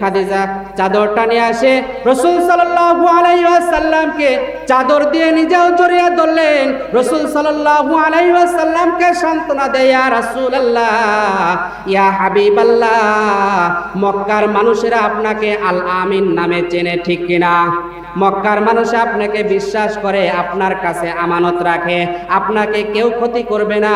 খাদিজা চাদরটা নিয়ে আসে, রাসূল সাল্লাল্লাহু আলাইহি ওয়াসাল্লামকে চাদর দিয়ে নিজেও জড়িয়ে ধরলেন। রাসূল সাল্লাল্লাহু আলাইহি ওয়াসাল্লামকে সান্ত্বনা দেয়, ইয়া রাসূলুল্লাহ, ইয়া হাবিবাল্লাহ, মক্কার মানুষেরা আপনাকে আল আমিন নামে চেনে, ঠিক কিনা? মক্কার মানুষ আপনাকে বিশ্বাস করে, আপনার কাছে আমানত রাখে, আপনাকে কেউ ক্ষতি করবে না।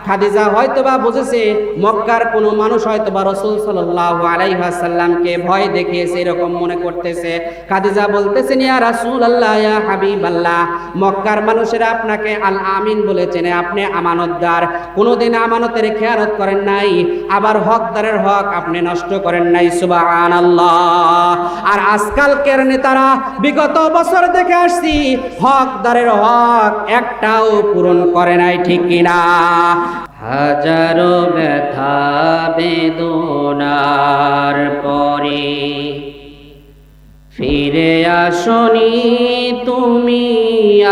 খাদিজা হয়তোবা বুঝেছে মক্কার কোনো মানুষ হয়তোবা রাসূল সাল্লাল্লাহু আলাইহি ওয়াসাল্লামকে ভয় দেখিয়েছে, এরকম মনে করতেছে। খাদিজা বলতেছেন, ইয়া রাসূলুল্লাহ, ইয়া হাবিবাল্লাহ, মক্কার মানুষেরা আপনাকে আল আমিন বলে চেনে, আপনি আমানতদার, কোনোদিন আমানতের খেয়ানত করেন নাই, আবার হকদারের হক আপনি নষ্ট করেন নাই। সুবহানাল্লাহ। আর আজকালকের নেতারা বিগত বছর দেখে আসছি হকদারের হক একটাও পূরণ করে নাই, ঠিক কিনা? হাজারো ব্যথা বেদনার পরে ফিরে আসনি তুমি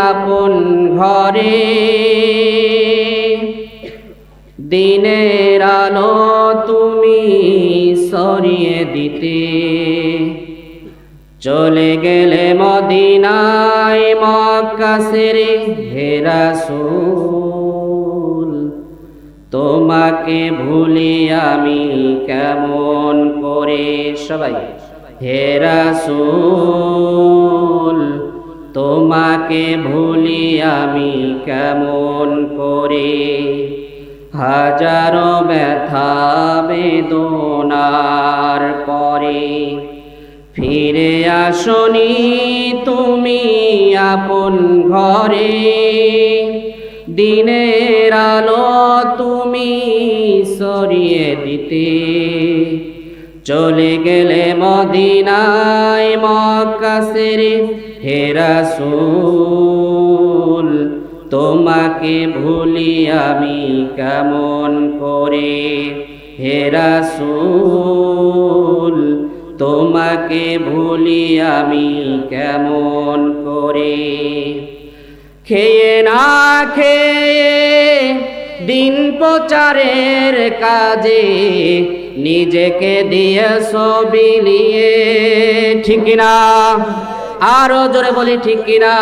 আপন ঘরে, দিনের আলো তুমি সরিয়ে দিতে চলে গেলে মদিনায় মক্কা ছেড়ে, হে রাসূল, তোমাকে ভুলি আমি কেমন করে। সবাই, হে রাসূল, তোমাকে ভুলি আমি কেমন করে। হাজারো ব্যথা বেদনার পরে ফিরে আসনি তুমি আপন ঘরে, দিনের আলো তুমি সরিয়ে দিতে চলে গেলে মদিনায় মক্কা ছেড়ে, হে রাসূল, তোমাকে ভুলি আমি কেমন করে। হে রাসূল, তোমাকে ভুলি আমি কেমন করে। খেয়ে না খেয়ে দিন প্রচারের কাজে নিজেকে দিয়েছ বিলিয়ে, ঠিক কিনা? আরো জোরে বলি, ঠিক কিনা?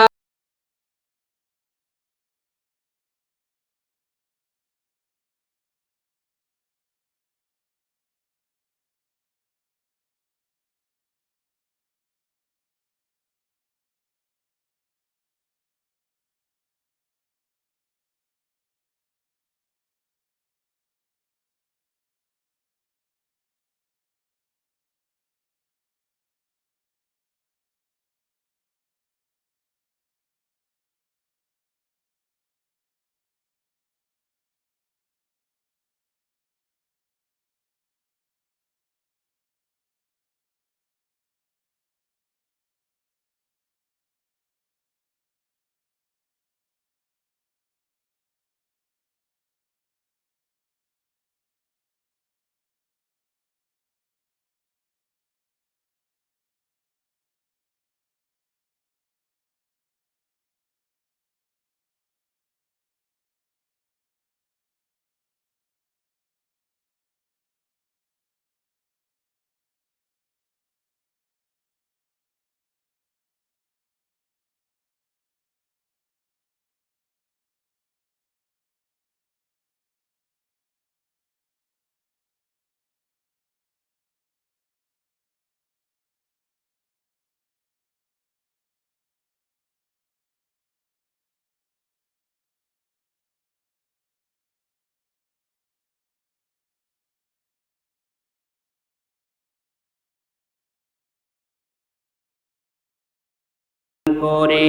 করে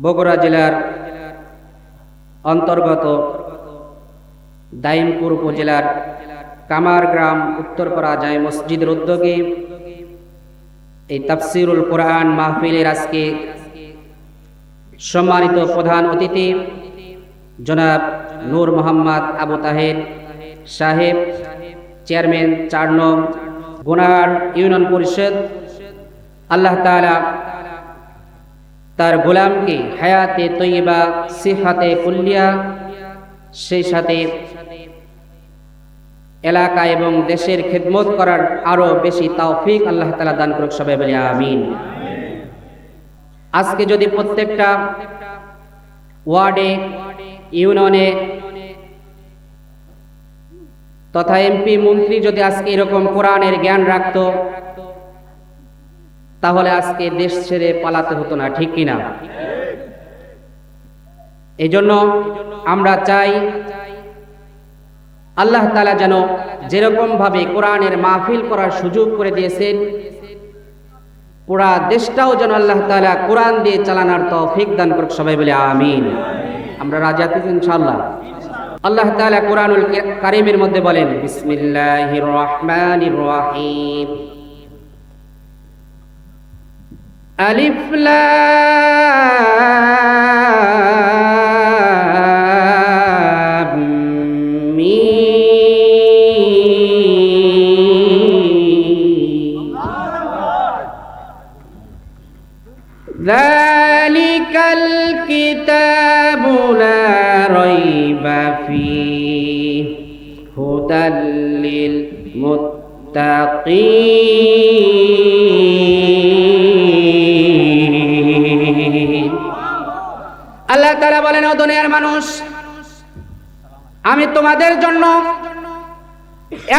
বগুড়া জেলার অন্তর্গত দাইমপুর উপজেলার কামার গ্রাম উত্তরপাড়া জামে মসজিদের উদ্যোগে এই তাফসিরুল কোরআন মাহফিলের আজকে সম্মানিত প্রধান অতিথি জনাব নূর মোহাম্মদ আবু তাহের সাহেব, চেয়ারম্যান ৪ নং গুনার ইউনিয়ন পরিষদ, আল্লাহ তাআলা তার গোলামকে হায়াতে তৈয়বা, সিহাতে কুল্লিয়া, সেই সাথে এলাকা এবং দেশের খেদমত করার আরো বেশি তৌফিক আল্লাহ তাআলা দান করুক। সবাই বলি আমিন। আজকে যদি প্রত্যেকটা ওয়ার্ডে, ইউনিয়নে তথা এমপি মন্ত্রী যদি আজকে এরকম কোরআনের জ্ঞান রাখতো, তাহলে আজকে দেশ ছেড়ে পালাতে হতো না, ঠিক কিনা? এই জন্য আমরা চাই আল্লাহ তাআলা যেন যেরকম ভাবে কোরআনের মাহফিল করার সুযোগ করে দিয়েছেন, পুরা দেশটাও যেন আল্লাহ তাআলা কোরআন দিয়ে চালানোর তৌফিক দান করুক। সবাই বলে আমিন। আমরা রাজি আছি ইনশাআল্লাহ। আল্লাহ তাআলা কোরআনুল কারীমের মধ্যে বলেন, বিসমিল্লাহির রহমানির রহিম, আলিফ লাম মিম, যালিকাল কিতাবু লা রাইবা ফীহি হুদাল লিল মুত্তাকিন। আল্লাহ তাআলা বলেন, ও দুনিয়ার মানুষ, আমি তোমাদের জন্য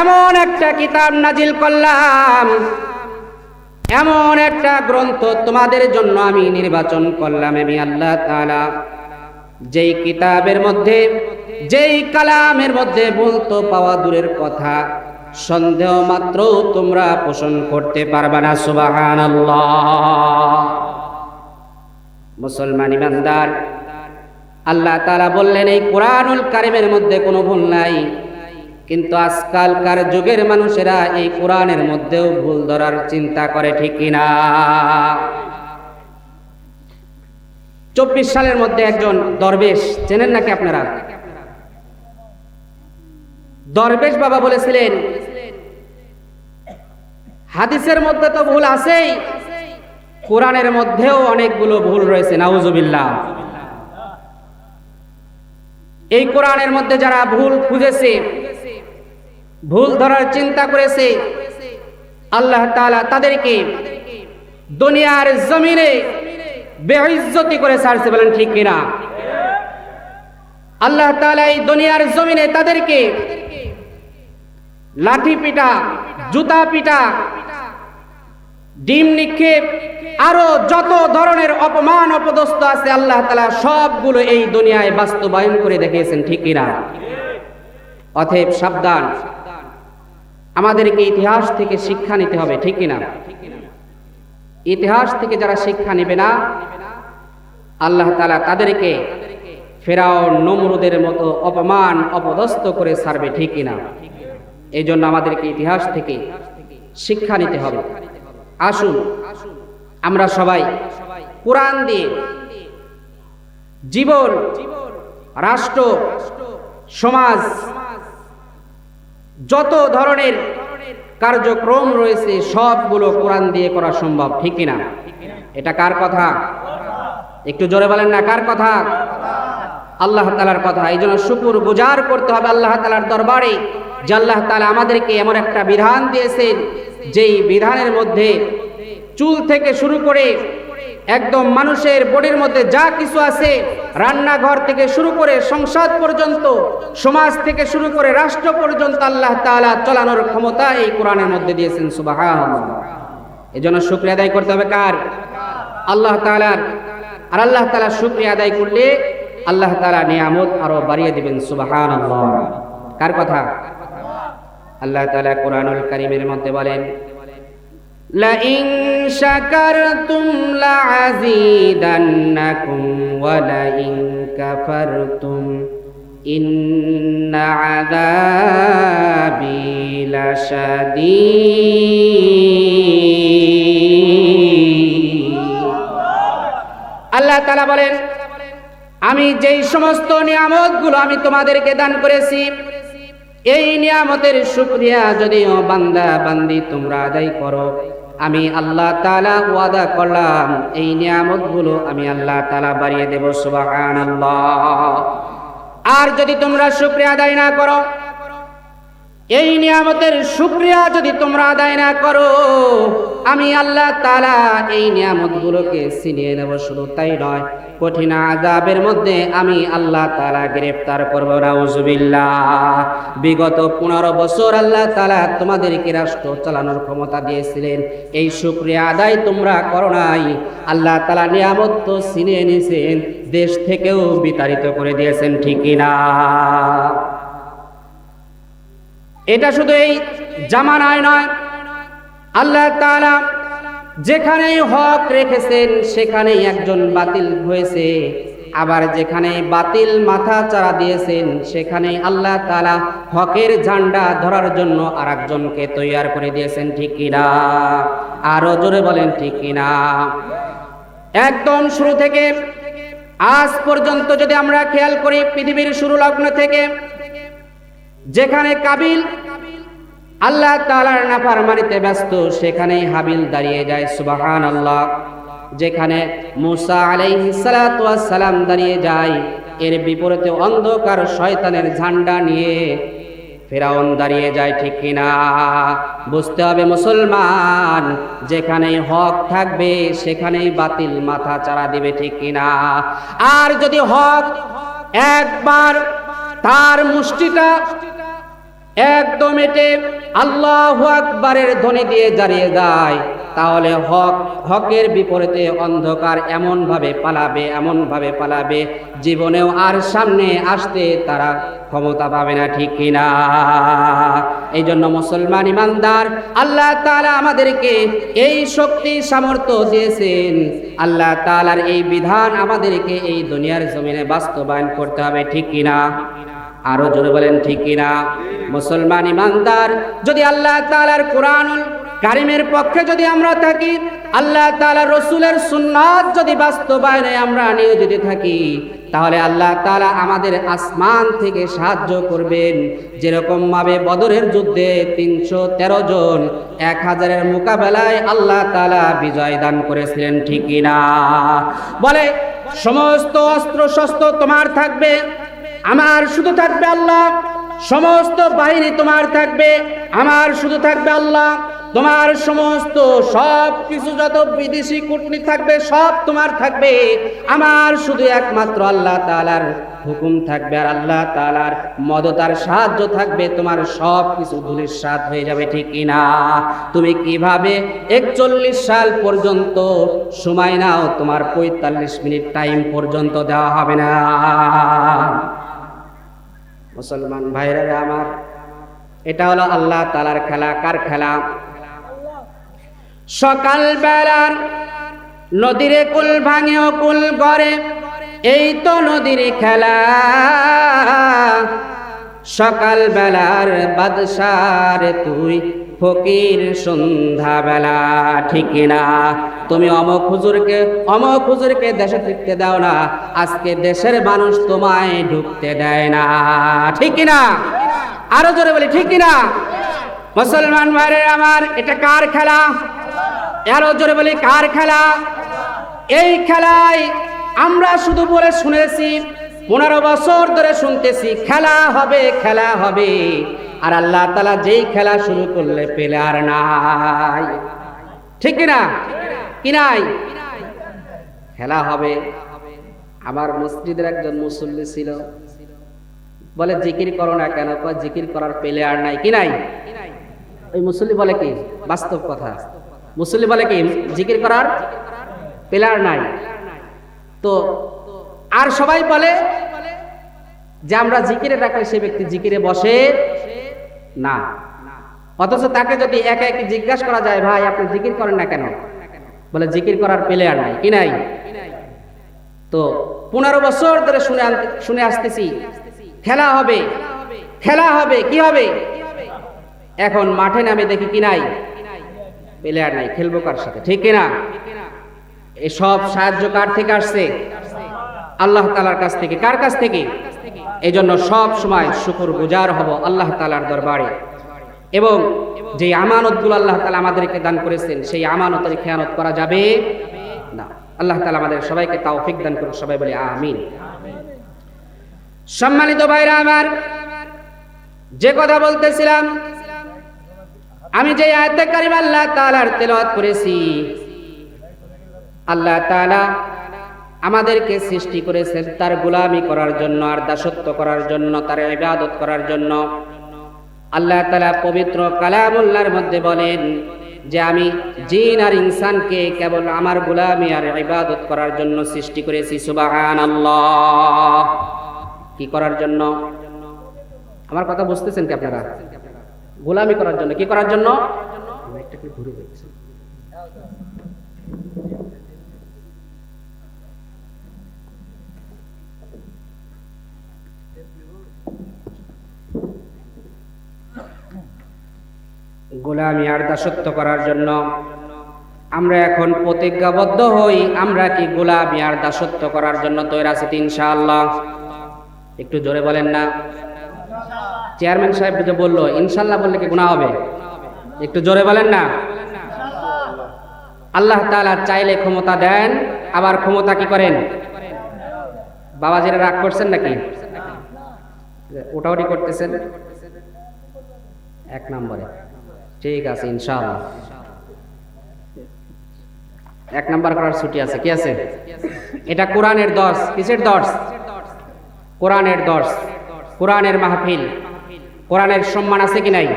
এমন একটা কিতাব নাজিল করলাম, এমন একটা গ্রন্থ তোমাদের জন্য আমি নির্বাচন করলাম, আমি আল্লাহ তাআলা, যেই কিতাবের মধ্যে, যেই কালামের মধ্যে বলতো পাওয়া দূরের কথা, সন্দেহ মাত্র তোমরা পোষণ করতে পারবে না। সুবহানাল্লাহ। মুসলমান ইমানদার, আল্লাহ তাআলা বললেন এই কোরআনুল কারীমের মধ্যে কোনো ভুল নাই, কিন্তু আজকালকার যুগের মানুষেরা এই কোরআনের মধ্যেও ভুল ধরার চিন্তা করে, ঠিক কিনা? 24 সালের মধ্যে একজন দরবেশ, চেনেন নাকি আপনারা? দরবেশ বাবা বলেছিলেন, হাদিসের মধ্যে তো ভুল আছেই, কোরআনের মধ্যেও অনেকগুলো ভুল রয়েছে। নাউজুবিল্লাহ। এই কোরআনের মধ্যে যারা ভুল খুঁজেছে, ভুল ধরার চিন্তা করেছে, আল্লাহ তাআলা তাদেরকে দুনিয়ার জমিনে বেইজ্জতি করে ছাড়ছে, বলেন ঠিক কিনা? আল্লাহ তাআলা এই দুনিয়ার জমিনে তাদেরকে লাঠি পিটা, জুতা পিটা, ডিম নিক্ষেপ, আরো যত ধরনের অপমান অপদস্থ আছে আল্লাহ তাআলা সবগুলো এই দুনিয়ায় বাস্তবায়ন করে দেখিয়েছেন, ঠিক কিনা? অতএব সাবধান, আমাদেরকে ইতিহাস থেকে শিক্ষা নিতে হবে, ঠিক কিনা? ইতিহাস থেকে যারা শিক্ষা নেবে না, আল্লাহ তাআলা তাদেরকে ফেরাউন নমরুদের মতো অপমান অপদস্থ করে ছাড়বে, ঠিক কিনা? এই জন্য আমাদেরকে ইতিহাস থেকে শিক্ষা নিতে হবে। আসুন আমরা সবাই কোরআন দিয়ে জীবন, রাষ্ট্র, সমাজ, যত ধরনের কার্যক্রম রয়েছে সবগুলো কোরআন দিয়ে করা সম্ভব, ঠিক কিনা? এটা কার কথা? একটু জোরে বলেন না, কার কথা? আল্লাহ তাআলার কথা। এই জন্য শুকর গুজার করতে হবে আল্লাহ তাআলার দরবারে, যে আল্লাহ তাআলা আমাদেরকে এমন একটা বিধান দিয়েছেন, যেই বিধানের মধ্যে চুল থেকে শুরু করে একদম মানুষের বডির মধ্যে যা কিছু আছে, রান্নাঘর থেকে শুরু করে সংসদ পর্যন্ত, সমাজ থেকে শুরু করে রাষ্ট্র পর্যন্ত আল্লাহ তাআলা চালানোর ক্ষমতা এই কোরআনের মধ্যে দিয়েছেন। সুবহানাল্লাহ। এজন্য শুকরিয়া আদায় করতে হবে কার? আল্লাহ তাআলার। আর আল্লাহ তাআলা শুকরিয়া আদায় করলে আল্লাহ তাআলা নিয়ামত আরো বাড়িয়ে দিবেন। সুবহানাল্লাহ। কার কথা? আল্লাহ তাআলা কোরআনুল কারীমের মধ্যে বলেন, লাইন শাকারতুম লাযীদান্নাকুম ওয়া লাইন কাফারতুম ইন্না আযাবি লাশাদীদ। আল্লাহ তাআলা বলেন, আমি যেই সমস্ত নিয়ামতগুলো আমি তোমাদেরকে দান করেছি, এই নিয়ামতের শুকরিয়া যদিও বান্দা বান্দি তোমরা আদায় করো, আমি আল্লাহ তাআলা ওয়াদা করলাম এই নিয়ামতগুলো আমি আল্লাহ তাআলা বাড়িয়ে দেব। সুবহানাল্লাহ। আর যদি তোমরা শুকরিয়া আদায় না করো, এই নিয়ামতের শুকরিয়া যদি তোমরা আদায় না করো, আমি আল্লাহ তাআলা এই নিয়ামতগুলোকে ছিনিয়ে নেব। শুধু তাই নয়, কঠিন আযাবের মধ্যে আমি আল্লাহ তাআলা গ্রেফতার করব। নাউজুবিল্লাহ। বিগত 15 বছর আল্লাহ তাআলা তোমাদেরকে রাষ্ট্র চালানোর ক্ষমতা দিয়েছিলেন, এই শুকরিয়া আদায় তোমরা করো নাই। আল্লাহ তাআলা নিয়ামত তো ছিনিয়ে নিয়েছেন, দেশ থেকেও বিতাড়িত করে দিয়েছেন, ঠিক কিনা? এটা শুধু এই জামানায় নয়, আল্লাহ তাআলা যেখানেই হক রেখেছেন সেখানেই একজন বাতিল হয়েছে, আবার যেখানে বাতিল মাথা চাড়া দিয়েছেন সেখানে আল্লাহ তাআলা হকের ঝান্ডা ধরার জন্য আরেকজনকে তৈয়ার করে দিয়েছেন, ঠিক কিনা? আরো জোরে বলেন, ঠিক কিনা? একদম শুরু থেকে আজ পর্যন্ত যদি আমরা খেয়াল করি, পৃথিবীর শুরু লগ্ন থেকে যেখানে কাবিল আল্লাহ তাআলার নাফরমানিতে ব্যস্ত সেখানেই হাবিল দাঁড়িয়ে যায়, সুবহানাল্লাহ। যেখানে মূসা আলাইহিস সালাতু ওয়াস সালাম দাঁড়িয়ে যায়, এর বিপরীতে অন্ধকার শয়তানের ঝান্ডা নিয়ে ফিরাউন দাঁড়িয়ে যায়, ঠিক কিনা? বুঝতে হবে মুসলমান, যেখানেই হক থাকবে সেখানেই বাতিল মাথা চাড়া দিবে, ঠিক কিনা? আর যদি হক একবার তার মুষ্টিটা একদম এটে আল্লাহু আকবারের ধ্বনি দিয়ে দাঁড়িয়ে যায়, তাহলে হকের বিপরীতে অন্ধকার এমন ভাবে পালাবে জীবনেও আর সামনে আসতে তারা ক্ষমতা পাবে না, ঠিক কিনা? এই জন্য মুসলমান ইমানদার, আল্লাহ তাআলা আমাদেরকে এই শক্তি সামর্থ্য দিয়েছেন, আল্লাহ তাআলার এই বিধান আমাদেরকে এই দুনিয়ার জমিনে বাস্তবায়ন করতে হবে, ঠিক কিনা? আরো জোরে বলেন, ঠিক কিনা? মুসলমান ইমানদার, যদি আল্লাহ তাআলার কোরআনুল কারীমের পক্ষে যদি আমরা থাকি, আল্লাহ তাআলার রাসূলের সুন্নাত যদি বাস্তবায়নে আমরা নিয়োজিত থাকি, তাহলে আল্লাহ তাআলা আমাদের আসমান থেকে সাহায্য করবেন। যেরকম ভাবে বদরের যুদ্ধে 313 জন 1000-এর মোকাবেলায় আল্লাহ তাআলা বিজয় দান করেছিলেন, ঠিক কিনা? বলে সমস্ত অস্ত্র শস্ত্র তোমার থাকবে, আমার শুধু থাকবে আল্লাহ। সমস্ত বাহিনী তোমার থাকবে, আমার শুধু থাকবে আল্লাহ। তোমার সমস্ত সব কিছু, যত বিদেশি কূটনীতি থাকবে সব তোমার থাকবে, আমার শুধু একমাত্র আল্লাহ তাআলার হুকুম থাকবে, আর আল্লাহ তাআলার মদত আর সাহায্য থাকবে, তোমার সব কিছু ধূলিসাৎ হয়ে যাবে, ঠিক কিনা? তুমি কিভাবে 41 সাল পর্যন্ত সময় নাও, তোমার 45 মিনিট টাইম পর্যন্ত দেওয়া হবে না। মুসলমান ভাইরা আমার, এটা হলো আল্লাহ তাআলার খেলা। কার খেলা? সকাল বেলার নদীর কুল ভাঙে ও কুল গড়ে, এই তো নদীর খেলা। সকাল বেলার বাদশার তুই ফকির সন্ধ্যা বেলা, ঠিক না? তুমি অমক হুজুরকে দেশে ঢুকতে দাও না, আজকে দেশের মানুষ তোমায় ঢুকতে দেয় না, ঠিক না? আরো জোরে বলি, ঠিক না? মুসলমান ভাইরা আমার, এটা কার খেলা? আরো জোরে বলি, কার খেলা? এই খেলায় আমরা শুধু বলে শুনেছি, 15 বছর ধরে শুনতেছি খেলা হবে, খেলা হবে, আর আল্লাহ তাআলা যেই খেলা শুরু করলে পেলে আর নাই, ঠিক কিনা? কি নাই? খেলা হবে। আমার মসজিদের একজন মুসল্লি ছিল, বলে জিকির করো না কেন? জিকির করার পেলে আর নাই। কি নাই? ওই মুসল্লি বলে কি? বাস্তব কথা। মুসল্লি বলে কি? জিকির করার পেলে আর নাই। তো আর সবাই বলে যে আমরা জিকিরে রাখলে সে ব্যক্তি জিকিরে বসে না। অথচ তাকে যদি একা একা জিজ্ঞাসা করা যায়, ভাই আপনি জিকির করেন না কেন? বলে জিকির করার পেলে আর নাই। কি নাই? তো 15 বছর ধরে শুনে আসতেছি খেলা হবে, খেলা হবে, কি হবে? এখন মাঠে নামে দেখি কি নাই? পেলে আর নাই। খেলবো কার সাথে? ঠিক কিনা? এসব সাহায্য কার থেকে আসছে? আল্লাহ তাআলার কাছ থেকে। কার কাছ থেকে? এই জন্য সব সময় শুকরগুজার হব আল্লাহ তাআলার দরবারে, এবং যে আমানতগুলো আল্লাহ তাআলা আমাদেরকে দান করেছেন সেই আমানতের খেয়ানত করা যাবে না। আল্লাহ তাআলা আমাদের সবাইকে তৌফিক দান করুন। সবাই বলি আমিন। সম্মানিত ভাইরা আমার, যে কথা বলতেছিলাম, আমি যে আয়াতে কারিমা আল্লাহ তাআলার তেলাওয়াত করেছি, আল্লাহ তাআলা আমাদেরকে সৃষ্টি করেছেন তার গোলামি করার জন্য, আর দাসত্ব করার জন্য, তার ইবাদত করার জন্য। আল্লাহ তাআলা পবিত্র কালামুল্লাহর মধ্যে বলেন যে আমি জিন আর ইনসানকে কেবল আমার গোলামি আর ইবাদত করার জন্য সৃষ্টি করেছি। সুবহানাল্লাহ। কি করার জন্য? আমার কথা বুঝতেছেন কি আপনারা? গোলামি করার জন্য। কি করার জন্য? ঘুরে যাচ্ছে। গোলামি আর দাসত্ব করার জন্য আমরা এখন প্রতিজ্ঞাবদ্ধ হই, আমরা কি গোলামি আর দাসত্ব করার জন্য তৈরি আছি ইনশাআল্লাহ? একটু জোরে বলেন না। চেয়ারম্যান সাহেব যে বললো ইনশাআল্লাহ বললে কি গুনাহ হবে? একটু জোরে বলেন না। আল্লাহ তাআলা চাইলে ক্ষমতা দেন, আবার ক্ষমতা কি করেন? বাবাজিরা রাগ করছেন নাকি? ওটাওটি করতেছেন এক নম্বরে। ঠিক আছে ইনশাআল্লাহ, এক নাম্বার করার ছুটি আছে। কি আছে? এটা কোরআনের দর্স। কিসের দর্স? কোরআনের দর্স, কোরআনের মাহফিল। কোরআনের সম্মান আছে কি নাই?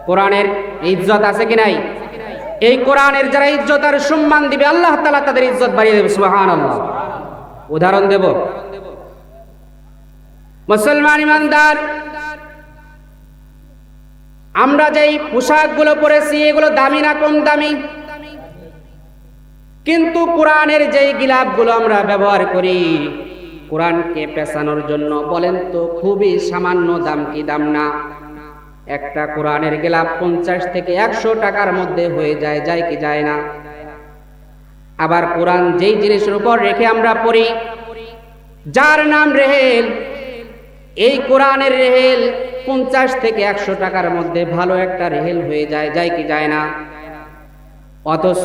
কোরআনের ইজ্জত আছে কি নাই? এই কোরআনের যারা ইজ্জত আর সম্মান দিবে, আল্লাহ তাআলা তাদের ইজ্জত বাড়িয়ে দেবে। সুবহানাল্লাহ। উদাহরণ দেব। মুসলমান ইমানদার, আমরা যেই পোশাকগুলো পরেছি এগুলো দামি না কম দামি? কিন্তু কোরআনের যেই গিলাফগুলো আমরা ব্যবহার করি কোরআনকে পেছানোর জন্য, বলেন তো খুবই সামান্য দাম কি দাম না? একটা কোরআনের গিলাফ 50 থেকে 100 টাকার মধ্যে হয়ে যায়, যায় কি যায় না? আবার কোরআন যেই জিনিসের উপর রেখে আমরা পড়ি, যার নাম রেহেল, এই কোরআনের রেহেল 50 থেকে 100 টাকার মধ্যে ভালো একটা রেহেল হয়ে যায়, যায় কি যায় না? অথচ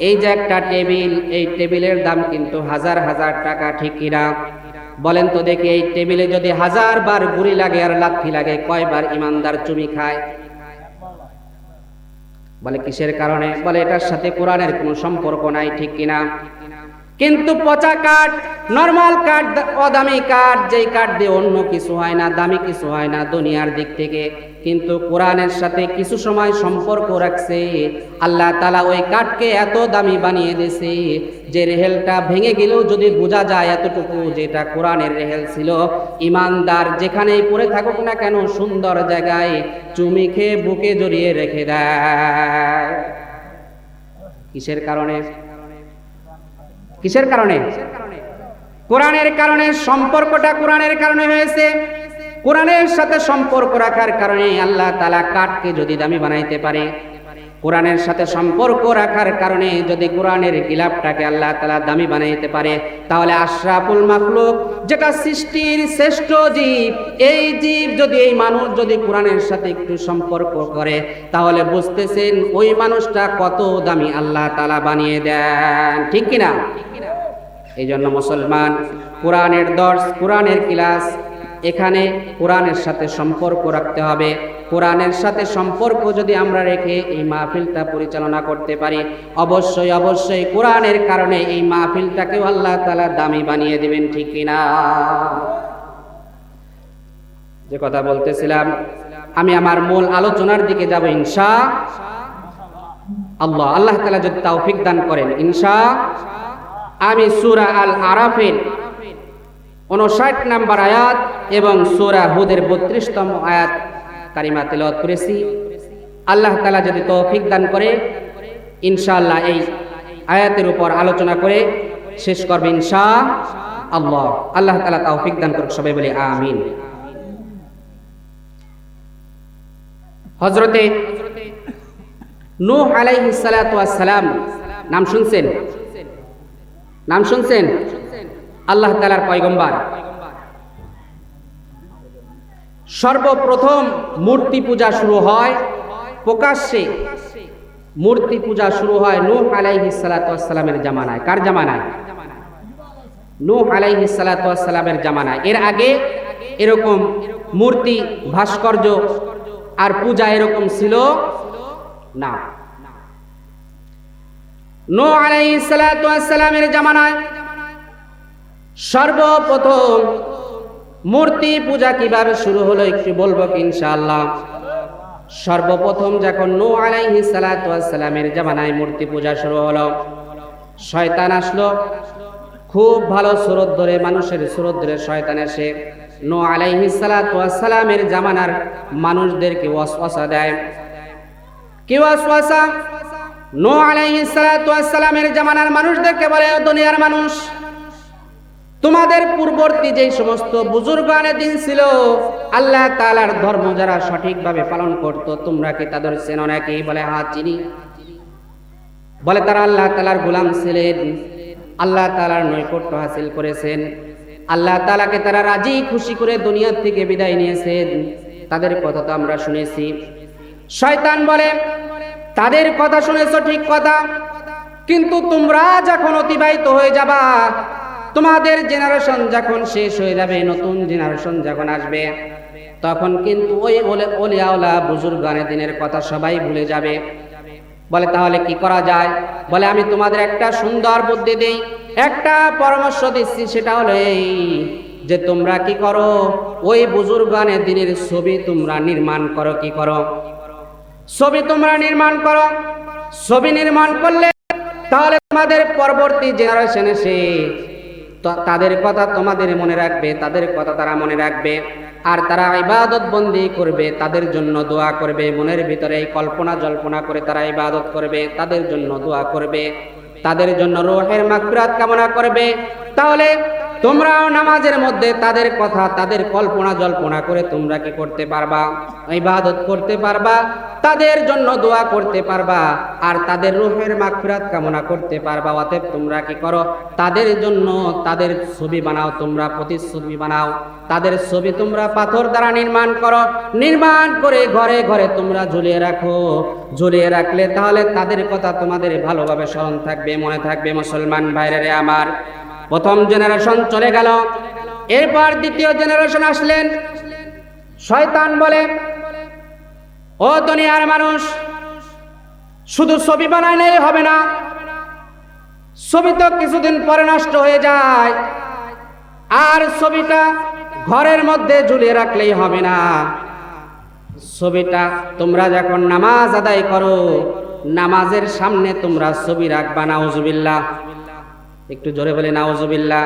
এই যে একটা টেবিল, এই টেবিলের দাম কিন্তু হাজার হাজার টাকা, ঠিক কিনা? বলেন তো দেখি, এই টেবিলে যদি 1000 বার গুলি লাগে আর লাথি লাগে, কয়বার ইমানদার চুমি খায়? বলে কিসের কারণে? বলে এটার সাথে কোরআনের কোনো সম্পর্ক নাই, ঠিক কিনা? কিন্তু পচা কাঠ, নরমাল কাঠ, অদামি কাঠ, যেই কাঠ দিয়ে অন্য কিছু হয় না, দামি কিছু হয় না দুনিয়ার দিক থেকে, কিন্তু কোরআনের সাথে কিছু সময় সম্পর্ক রাখছে। আল্লাহ তাআলা ওই কাঠকে এত দামি বানিয়ে দিয়েছে যে রেহেলটা ভেঙে গেলেও যদি বোঝা যায় এতটুকু যেটা কোরআনের রেহেল ছিল, ইমানদার যেখানেই পড়ে থাকুক না কেন সুন্দর জায়গায় চুমি খেয়ে বুকে জড়িয়ে রেখে দেয়। কিসের কারণে? কিসের কারণে? কোরআনের কারণে। সম্পর্কটা কোরআনের কারণে হয়েছে। কোরআনের সাথে সম্পর্ক রাখার কারণে আল্লাহ তাআলা কাঠকে যদি দামি বানাইতে পারে, কোরআনের সাথে সম্পর্ক রাখার কারণে যদি কোরআনের গিলাফটাকে আল্লাহ তাআলা দামি বানাইতে পারে, তাহলে আশরাফুল মাখলুক, যেটা সৃষ্টির শ্রেষ্ঠ জীব, এই জীব যদি, এই মানুষ যদি কোরআনের সাথে একটু সম্পর্ক করে, তাহলে বুঝতেছেন ওই মানুষটা কত দামি আল্লাহ তাআলা বানিয়ে দেন, ঠিক কিনা? এই জন্য মুসলমান, কোরআনের দর্স, কোরআনের ক্লাস, এখানে কোরআনের সাথে সম্পর্ক রাখতে হবে। কোরআনের সাথে সম্পর্ক যদি আমরা রেখে এই মাহফিলটা পরিচালনা করতে পারি, অবশ্যই অবশ্যই কোরআনের কারণে এই মাহফিলটাকেও আল্লাহ তাআলা দামি বানিয়ে দিবেন, ঠিক কিনা? যে কথা বলতেছিলাম, আমি আমার মূল আলোচনার দিকে যাব ইনশাআল্লাহ। আল্লাহ তাআলা যদি তৌফিক দান করেন, আমি সূরা আল আরাফের 59 নম্বর আয়াত এবং সূরা হুদের 32তম আয়াত কারিমা তেলাওয়াত করেছি। আল্লাহ তাআলা যদি তৌফিক দান করে ইনশাআল্লাহ এই আয়াতের উপর আলোচনা করে শেষ করব ইনশাআল্লাহ। আল্লাহ তাআলা তৌফিক দান করুক, সবাই বলি আমিন। হযরতে নূহ আলাইহিস সালাতু ওয়াস সালাম, নাম শুনছেন? নাম শুনছেন? আল্লাহ তাআলার পয়গম্বর। সর্বপ্রথম মূর্তি পূজা শুরু হয় প্রকাশ্যে, মূর্তি পূজা শুরু হয় নূহ আলাইহিস সালাতু ওয়াস সালামের জামানায়। কার জামানায়? নূহ আলাইহিস সালাতু ওয়াস সালামের জামানায়। এর আগে এরকম মূর্তি ভাস্কর্য আর পূজা এরকম ছিল না। নূহ আলাইহিস সালাতু ওয়াস সালামের জামানায় সর্বপ্রথম মূর্তি পূজা কিভাবে শুরু হলো একটু বলবো কি ইনশাআল্লাহ। সর্বপ্রথম যখন নূহ আলাইহিস সালাতু ওয়াস সালামের জামানায় মূর্তি পূজা শুরু হলো, শয়তান আসলো। খুব ভালো সুরত ধরে, মানুষের সুরত ধরে শয়তান এসে নূহ আলাইহিস সালাতু ওয়াস সালামের জামানার মানুষদেরকে ওয়াসওয়াসা দেয়। কি ওয়াসওয়াসা? নূহ আলাইহিস সালাতু ওয়াস সালামের জামানার মানুষদেরকে বলে, দুনিয়ার মানুষ, তোমাদের পূর্ববর্তী যেই সমস্ত বুজুর্গানে দিন ছিল, আল্লাহ তাআলার ধর্ম যারা সঠিকভাবে পালন করত, তোমরা কি তাদের চেনো নাকি? বলে হ্যাঁ চিনি। বলে তারা আল্লাহ তাআলার গোলাম ছিলেন, আল্লাহ তাআলার নৈকট্য হাসিল করেছেন, আল্লাহ তাআলাকে তারা রাজি খুশি করে দুনিয়া থেকে বিদায় নিয়েছেন, তাদের কথা তো আমরা শুনেছি। শয়তান বলে, তাদের কথা শুনেছো ঠিক কথা, কিন্তু তোমরা যখন অতিবাহিত হয়ে যাবা, তোমাদের জেনারেশন যখন শেষ হয়ে যাবে, নতুন জেনারেশন যখন আসবে, তখন কিন্তু ওই ওলিয়াওয়ালা বুজুর্গানে দিনের কথা সবাই ভুলে যাবে। বলে তাহলে কি করা যায়? বলে আমি তোমাদের একটা সুন্দর বুদ্ধি দেই, একটা পরামর্শ দিচ্ছি, সেটা হলো এই যে তোমরা কি করো, ওই বুজুর্গানে দিনের ছবি তোমরা নির্মাণ করো। কি করো? ছবি তোমরা নির্মাণ করো। ছবি নির্মাণ করলে তাহলে তোমাদের পরবর্তী জেনারেশন এসে তাদের কথা তোমাদের মনে রাখবে, তাদের কথা তারা মনে রাখবে, আর তারা ইবাদত বন্দি করবে, তাদের জন্য দোয়া করবে, মনের ভিতরে এই কল্পনা জল্পনা করে তারা ইবাদত করবে, তাদের জন্য দোয়া করবে, তাদের জন্য রূহের মাগফিরাত কামনা করবে। তাহলে তোমরাও নামাজের মধ্যে তাদের কথা, তাদের কল্পনা জল্পনা করে তোমরা কি করতে পারবা? ইবাদত করতে পারবা, তাদের জন্য দোয়া করতে পারবা, আর তাদের রূহের মাগফিরাত কামনা করতে পারবা। অতএব তোমরা কি করো, তাদের জন্য তাদের ছবি বানাও, তোমরা প্রতিচ্ছবি বানাও, তাদের ছবি তোমরা পাথর দ্বারা নির্মাণ করো, নির্মাণ করে ঘরে ঘরে তোমরা ঝুলিয়ে রাখো। ঝুলিয়ে রাখলে তাহলে তাদের কথা তোমাদের ভালোভাবে স্মরণ থাকবে, মনে থাকবে। মুসলমান ভাইরা রে আমার, প্রথম জেনারেশন চলে গেল, এরপর দ্বিতীয় জেনারেশন আসলেন। শয়তান বলে, ও দুনিয়ার মানুষ, শুধু ছবি বানাইলেই হবে না, ছবি তো কিছুদিন পরে নষ্ট হয়ে যায়, আর ছবিটা ঘরের মধ্যে ঝুলিয়ে রাখলেই হবে না। ছবিটা তোমরা যখন নামাজ আদায় করো, নামাজের সামনে তোমরা ছবি রাখবা। নাউজুবিল্লাহ, একটু জোরে বলে নাউজুবিল্লাহ।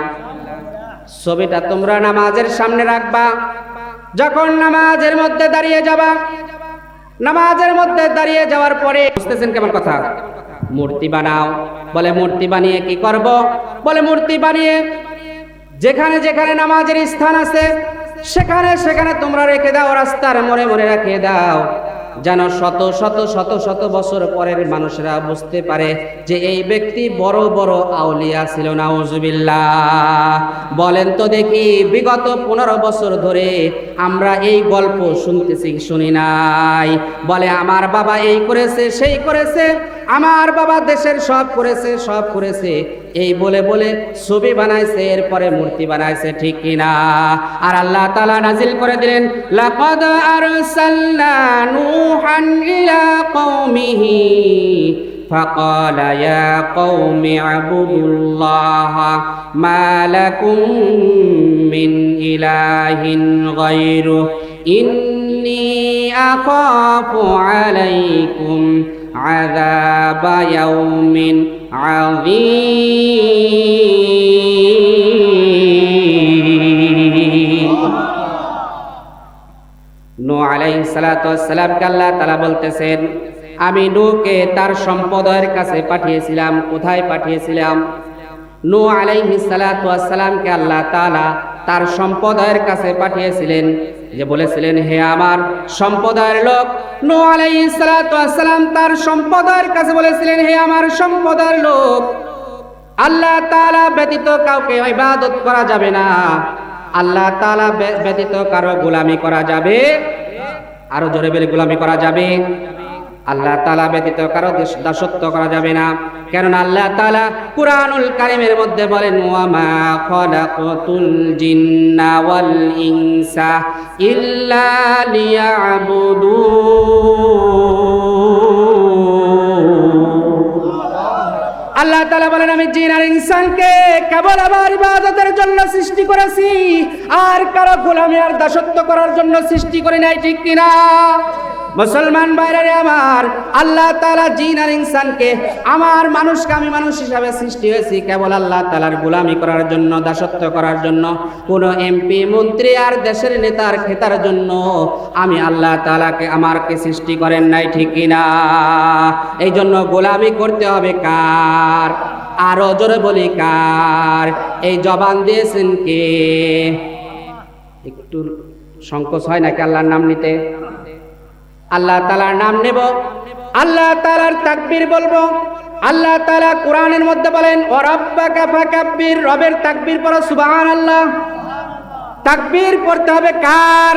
ছবিটা তোমরা নামাজের সামনে রাখবা। যখন নামাজের মধ্যে দাঁড়িয়ে যাবা, নামাজের মধ্যে দাঁড়িয়ে যাওয়ার পরে, বুঝতেছেন কেমন কথা? মূর্তি বানাও। বলে মূর্তি বানিয়ে কি করব? বলে মূর্তি বানিয়ে যেখানে যেখানে নামাজের স্থান আছে সেখানে সেখানে তোমরা রেখে দাও, রাস্তার মোড়ে মোড়ে রেখে দাও, যেন শত শত শত শত বছর পরের মানুষরা বুঝতে পারে যে এই ব্যক্তি বড় বড় আউলিয়া ছিল। নাউজুবিল্লাহ। বলেন তো দেখি, বিগত 15 বছর ধরে আমরা এই গল্প শুনতেছি, শুনি নাই? বলে আমার বাবা এই করেছে, সেই করেছে, আমার বাবা দেশের সব করেছে, সব করেছে, এই বলে বলে ছবি বানাইছে, এরপরে মূর্তি বানাইছে, ঠিক কিনা? আর আল্লাহ তাআলা নাজিল করে দিলেন, লাকাদ আরসালনা নূহান ইলা কওমিহি ফাকালা ইয়া কওমি আবুদুল্লাহ মা লাকুম মিন ইলাহিন গায়রু ইন্নী আখাফু আলাইকুম আযাবা ইয়াউমিন আযীম। নূহ আলাইহিস সালাতু ওয়াস সালামকে আল্লাহ তাআলা বলতেছেন, আমি নূহকে তার সম্প্রদায়ের কাছে পাঠিয়েছিলাম। কোথায় পাঠিয়েছিলাম? নূহ আলাইহিস সালাতু ওয়াস সালামকে আল্লাহ তাআলা তার সম্প্রদায়ের কাছে পাঠিয়েছিলেন, যে বলেছিলেন, হে আমার সম্প্রদায়ের লোক। নূহ আলাইহিস সালাতু ওয়াস সালাম তার সম্প্রদায়ের কাছে বলেছিলেন, হে আমার সম্প্রদায়ের লোক, আল্লাহ তাআলা ব্যতীত কাউকে ইবাদত করা যাবে না, আল্লাহ তাআলা ব্যতীত কারো গোলামি করা যাবে। আরো জোরে বলে গোলামি করা যাবে। আল্লাহ তাআলা ব্যতীত কারো দাসত্ব করা যাবে না। কেননা আল্লাহ তাআলা কুরআনুল কারীমের মধ্যে বলেন, ওয়া মা খালাকাতুল জিন্না ওয়াল ইনসা ইল্লা লিয়াবুদুন। আল্লাহ তাআলা বলেন, আমি জিন আর ইনসানকে কেবল আমার ইবাদতের জন্য সৃষ্টি করেছি, আর কারো গোলামি আর দাসত্ব করার জন্য সৃষ্টি করি নাই, ঠিক কিনা? মুসলমান ভাইরা আমার, আল্লাহ তাআলা জিন আর ইনসানকে, আমার মানুষকে আমি মানুষ হিসাবে সৃষ্টি হয়েছি কেবল আল্লাহ তাআলার গোলামি করার জন্য, দাসত্ব করার জন্য। কোন এমপি মন্ত্রী আর দেশের নেতার খেতার জন্য আমি আল্লাহ তাআলাকে আমাকে সৃষ্টি করেন নাই, ঠিক কিনা? এই জন্য গোলামি করতে হবে কার? আরো জোরে বলি কার? এই জবান দিয়েছেন কে? একটু সংকোচ হয় নাকি আল্লাহর নাম নিতে? আল্লাহ তাআলার নাম নেব, আল্লাহ তাআলার তাকবীর বলবো। আল্লাহ তাআলা কোরআনের মধ্যে বলেন, ওয়া রাব্বাকা ফাকাব্বির, রবের তাকবীর পড়ো সুবহানাল্লাহ। তাকবীর পড়তে হবে কার?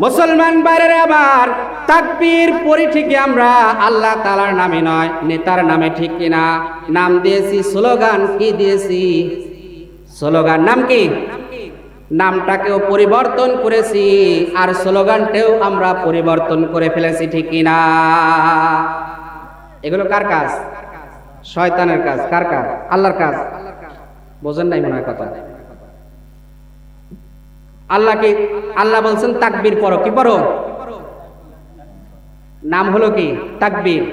মুসলমান ভাইরা আমার, তাকবীর পড়ি ঠিকই আমরা আল্লাহ তাআলার নামে নয়, নেতার নামে, ঠিক কিনা? নাম দিয়েছি স্লোগান, কি দিয়েছি? স্লোগান। নাম কি? নামটাকেও পরিবর্তন করেছি, আর স্লোগানটাও আমরা পরিবর্তন করে ফেলেছি, ঠিক কিনা? এগুলো কার কাজ? শয়তানের কাজ। কার কাজ? আল্লাহর কাজ। বোঝেন নাই মনে হয় কথা? আল্লাহকে, আল্লাহ বলছেন তাকবীর পড়ো। কি পড়ো? নাম হলো কি? তাকবীর।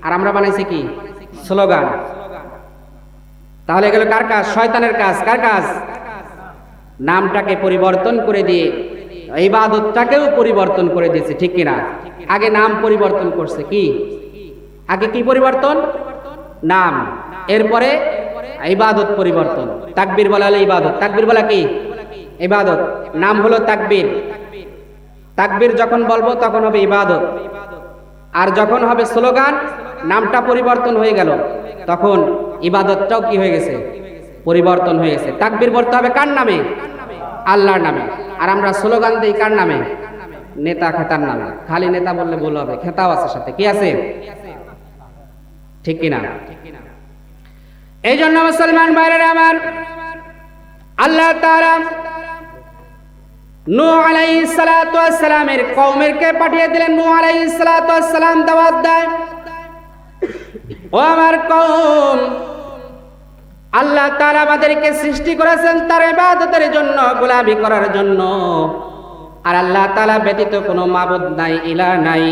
আর আমরা বানাইছি কি? স্লোগান। তাহলে এগুলো কার কাজ? শয়তানের কাজ। কার কাজ? নামটাকে পরিবর্তন করে দিয়ে ইবাদতটাকেও পরিবর্তন করে দিয়েছে, ঠিক কিনা? আগে নাম পরিবর্তন করছে, কি? আগে কি পরিবর্তন? নাম। এরপরে ইবাদত পরিবর্তন। তাকবীর বলা হলো ইবাদত। তাকবীর বলা কি? ইবাদত। নাম হলো তাকবীর। তাকবীর যখন বলবো তখন হবে ইবাদত, আর যখন হবে স্লোগান, নামটা পরিবর্তন হয়ে গেল, তখন ইবাদতটাও কি হয়ে গেছে? পরিবর্তন হয়ে গেছে। তাকবীর বলতে হবে কার নামে? আল্লাহর নামে। আর আমরা স্লোগান দেই কার নামে? নেতা খেতার নামে। খালি নেতা বললে ভুল হবে, খেতাও আছে সাথে। কি আছে? ঠিক কিনা? এই জন্য মুসলমান ভাইরা আমার, আল্লাহ তাআলা নূহ আলাইহিস সালাতু ওয়াস সালামের কওমেরকে পাঠিয়ে দিলেন। নূহ আলাইহিস সালাতু ওয়াস সালাম দাওয়াত দেয়, ও আমার কওম, আল্লাহ তাআলা আমাদেরকে সৃষ্টি করেছেন তার ইবাদতের জন্য, গোলামি করার জন্য। আর আল্লাহ তাআলা ব্যতীত কোনো মাবুদ নাই, ইলাহ নাই।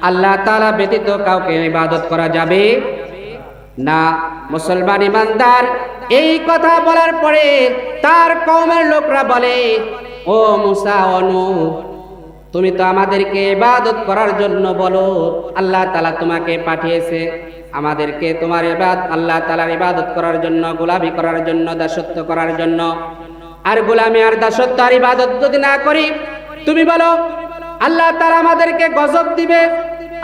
আল্লাহ তাআলা ব্যতীত কাউকে ইবাদত করা যাবে না। মুসলমান ইমানদার এই কথা বলার পরে তার কওমের লোকরা বলে, ও মুসা, ও নূহ, তুমি তো আমাদেরকে ইবাদত করার জন্য বলো, আল্লাহ তাআলা তোমাকে পাঠিয়েছে আমাদেরকে তোমার আল্লাহ তাআলার ইবাদত করার জন্য, গোলামি করার জন্য, দাসত্ব করার জন্য। আর গোলামি আর দাসত্ব আর ইবাদত যদি না করি, তুমি বলো আল্লাহ তাআলা আমাদেরকে গজব দিবে,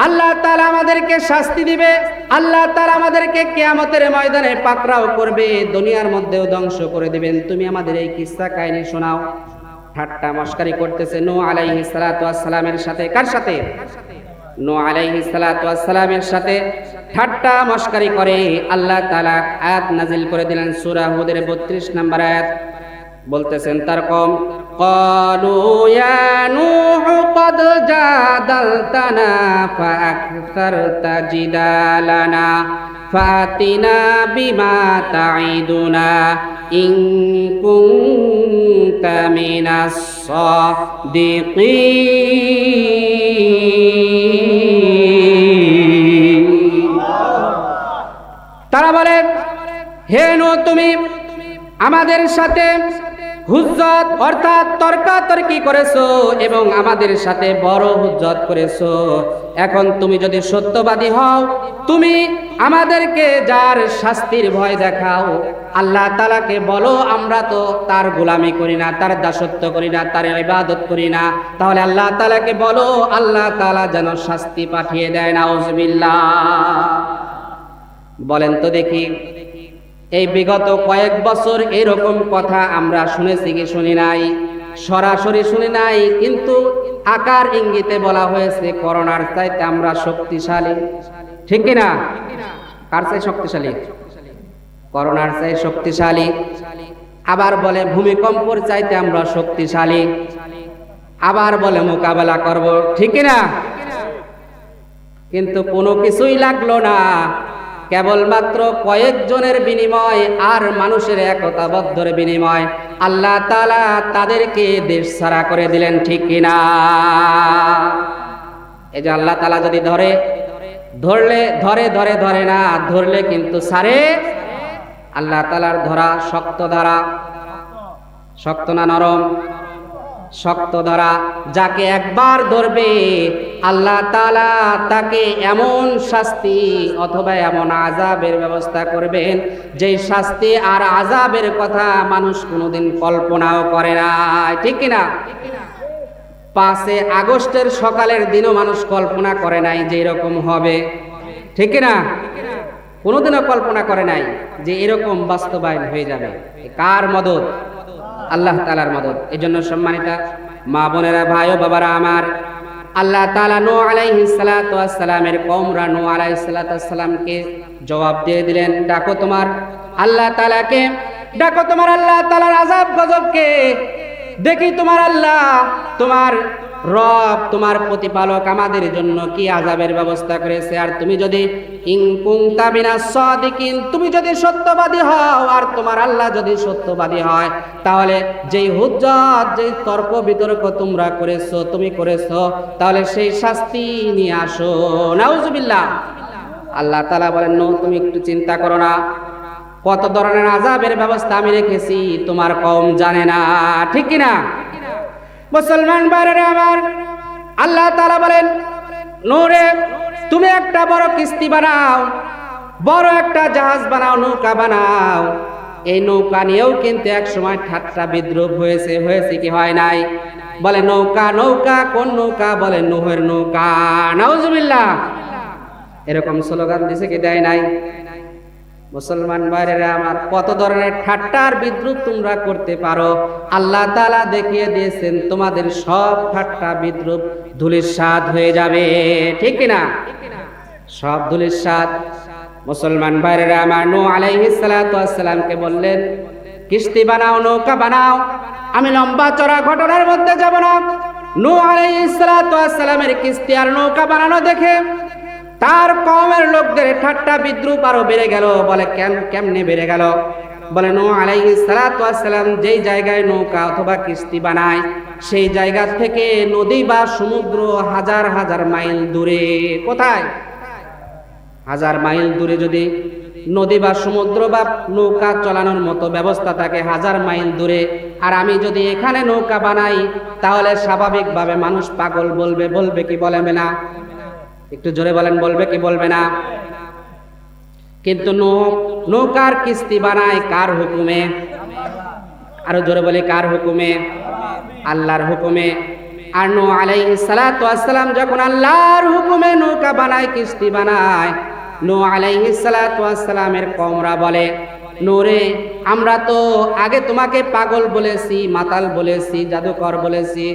আল্লাহ তাআলা আমাদেরকে শাস্তি দিবে, আল্লাহ তাআলা আমাদেরকে কিয়ামতের ময়দানে পাকড়াও করবে, দুনিয়ার মধ্যেও ধ্বংস করে দিবেন। তুমি আমাদের এই কিসসা কাহিনী শোনাও। ঠাট্টা মশকারি করতেছে নূহ আলাইহিস সালাতু ওয়াস সালামের সাথে। কার সাথে? নূহ আলাইহিস সালাতু ওয়াস সালামের সাথে ঠাট্টা মশকারি করে আল্লাহ তাআলা আয়াত নাজিল করে দিলেন সূরা হুদের 32 নম্বর আয়াত। বলতেছেন তার কওম, ক্বালু ইয়া নূহ ক্বাদ জাদালতানা ফাআকতারতা জিদালানা ফাতিনা বিমা তাঈদুনা ইন কুনতা মিনাস সাদিকিন। তারা বলে, হে নূহ, তুমি আমাদের সাথে হুজ্জত অর্থাৎ তর্কাতর্কি করেছো এবং আমাদের সাথে বড় হুজ্জত করেছো। এখন তুমি যদি সত্যবাদী হও, তুমি আমাদেরকে যার শাস্তির ভয় দেখাও, আল্লাহ তাআলাকে বলো আমরা তো তার গোলামি করি না, তার দাসত্ব করি না, তার ইবাদত করি না। তাহলে আল্লাহ তাআলাকে বলো আল্লাহ তাআলা যেন শাস্তি পাঠিয়ে দেয়। নাউজুবিল্লাহ। বলেন তো দেখি, এই বিগত কয়েক বছর এরকম কথা আমরা শুনেছি কি শুনি নাই? সরাসরি শুনি নাই, কিন্তু আকার ইঙ্গিতে বলা হয়েছে করোনার চাইতে আমরা শক্তিশালী, ঠিক কিনা? কার চাই শক্তিশালী? করোনার চাই শক্তিশালী। আবার বলে ভূমিকম্পর চাইতে আমরা শক্তিশালী, আবার বলে মোকাবেলা করব, ঠিক কিনা? কিন্তু কোনো কিছুই লাগলো না, কেবলমাত্র কয়েকজনের বিনিময় আর মানুষের একতাবদ্ধের বিনিময় আল্লাহ তাআলা তাদেরকে দেশ ছাড়া করে দিলেন, ঠিক কিনা? এই যে আল্লাহ তাআলা যদি ধরে না, ধরলে কিন্তু ছাড়ে। আল্লাহ তাআলার ধরা শক্ত ধরা, শক্ত না নরম? শক্ত ধরা। যাকে একবার ধরবে আল্লাহ তাআলা তাকে এমন শাস্তি অথবা এমন আযাবের ব্যবস্থা করবেন যেই শাস্তি আর আযাবের কথা মানুষ কোনোদিন কল্পনাও করে না, ঠিক কিনা? 5 আগস্টের সকালের দিনও মানুষ কল্পনা করে নাই যে এরকম হবে, ঠিক কিনা? কোনোদিনও কল্পনা করে নাই যে এরকম বাস্তবায়ন হয়ে যাবে। কার মদদ? আল্লাহ তাআলার মদদ। এই জন্য সম্মানিতা মা বোনেরা, ভাই ও বাবারা আমার, আল্লাহ তাআলা নূহ আলাইহিস সালাতু ওয়াস সালামের কওমরা নূহ আলাইহিস সালাতু ওয়াস সালামকে জবাব দিয়ে দিলেন, ডাকো তোমার আল্লাহ তাআলাকে, ডাকো তোমার আল্লাহ তাআলার আযাব গজবকে, দেখি তোমার আল্লাহ, তোমার রব, তোমার প্রতিপালক আমাদের জন্য কি আযাবের ব্যবস্থা করেছে। আর তুমি যদি ইন কুনতা মিনাস সাদিকিন, তুমি যদি সত্যবাদী হও, আর তোমার আল্লাহ যদি সত্যবাদী হয়, তাহলে যেই হুজ্জত, যেই তর্ক বিতর্ক তোমরা করেছো, তুমি করেছো, তাহলে সেই শাস্তি নিয়ে আসো। নাউজুবিল্লাহ। আল্লাহ তাআলা বলেন, নূহ তুমি একটু চিন্তা করো না, কত ধরনের আযাবের ব্যবস্থা আমি রেখেছি তোমার কওম জানে না, ঠিক কিনা? মুসলমান ভাইরা আমার, আল্লাহ তাআলা বলেন, নূহ রে তুমি একটা বড় কিস্তি বানাও, বড় একটা জাহাজ বানাও, নৌকা বানাও। এই নৌকা নিয়েও কিন্তু এক সময় ঠাট্টা বিদ্রুপ হয়েছে কি হয় নাই? বলে নৌকা, নৌকা কোন নৌকা? বলে নূহের নৌকা। নাউজুবিল্লাহ। এরকম স্লোগান দিছে কি দেয় নাই? মুসলমান ভাইরা আমার, কত ধরনের ঠাট্টার বিদ্রুপ তোমরা করতে পারো আল্লাহ তাআলা দেখিয়ে দিয়েছেন। তোমাদের সব ঠাট্টা বিদ্রুপ ধুলিস্যাৎ হয়ে যাবে, ঠিক কিনা? সব ধুলিস্যাৎ। মুসলমান ভাইরা আমার, নূহ আলাইহিস সালাতু ওয়াস সালামকে বললেন, কিস্তি বানাও, নৌকা বানাও। আমি লম্বা চড়া ঘটনার মধ্যে যাব না। নূহ আলাইহিস সালাতু ওয়াস সালামের কিস্তি আর নৌকা বানানো দেখে তার কওমের লোকদের ঠাট্টা বিদ্রুপ আরো বেড়ে গেল। বলে কেমনে বেড়ে গেল? বলে নূহ আলাইহিস সালাতু ওয়াস সালাম যেই জায়গায় নৌকা অথবা কিস্তি বানায়, সেই জায়গা থেকে নদী বা সমুদ্র হাজার হাজার মাইল দূরে। কোথায়? হাজার মাইল দূরে যদি নদী বা সমুদ্র বা নৌকা চালানোর মতো ব্যবস্থা থাকে, হাজার মাইল দূরে, আর আমি যদি এখানে নৌকা বানাই, তাহলে স্বাভাবিকভাবে মানুষ পাগল বলবে, বলবে কি বলবে না? একটু জোরে বলেন, বলবে কি বলবে না? কিন্তু নৌকার কিস্তি বানায় কার হুকুমে? আরো জোরে বলে, কার হুকুমে? আল্লাহর হুকুমে। আর নূহ আলাইহিস সালাতু ওয়াস সালাম যখন আল্লাহর হুকুমে নৌকা বানায়, কিস্তি বানায়, নূহ আলাইহিস সালাতু ওয়াস সালামের কওমরা বলে, নূহ রে আমরা তো আগে তোমাকে পাগল বলেছি, মাতাল বলেছি, জাদুকর বলেছি,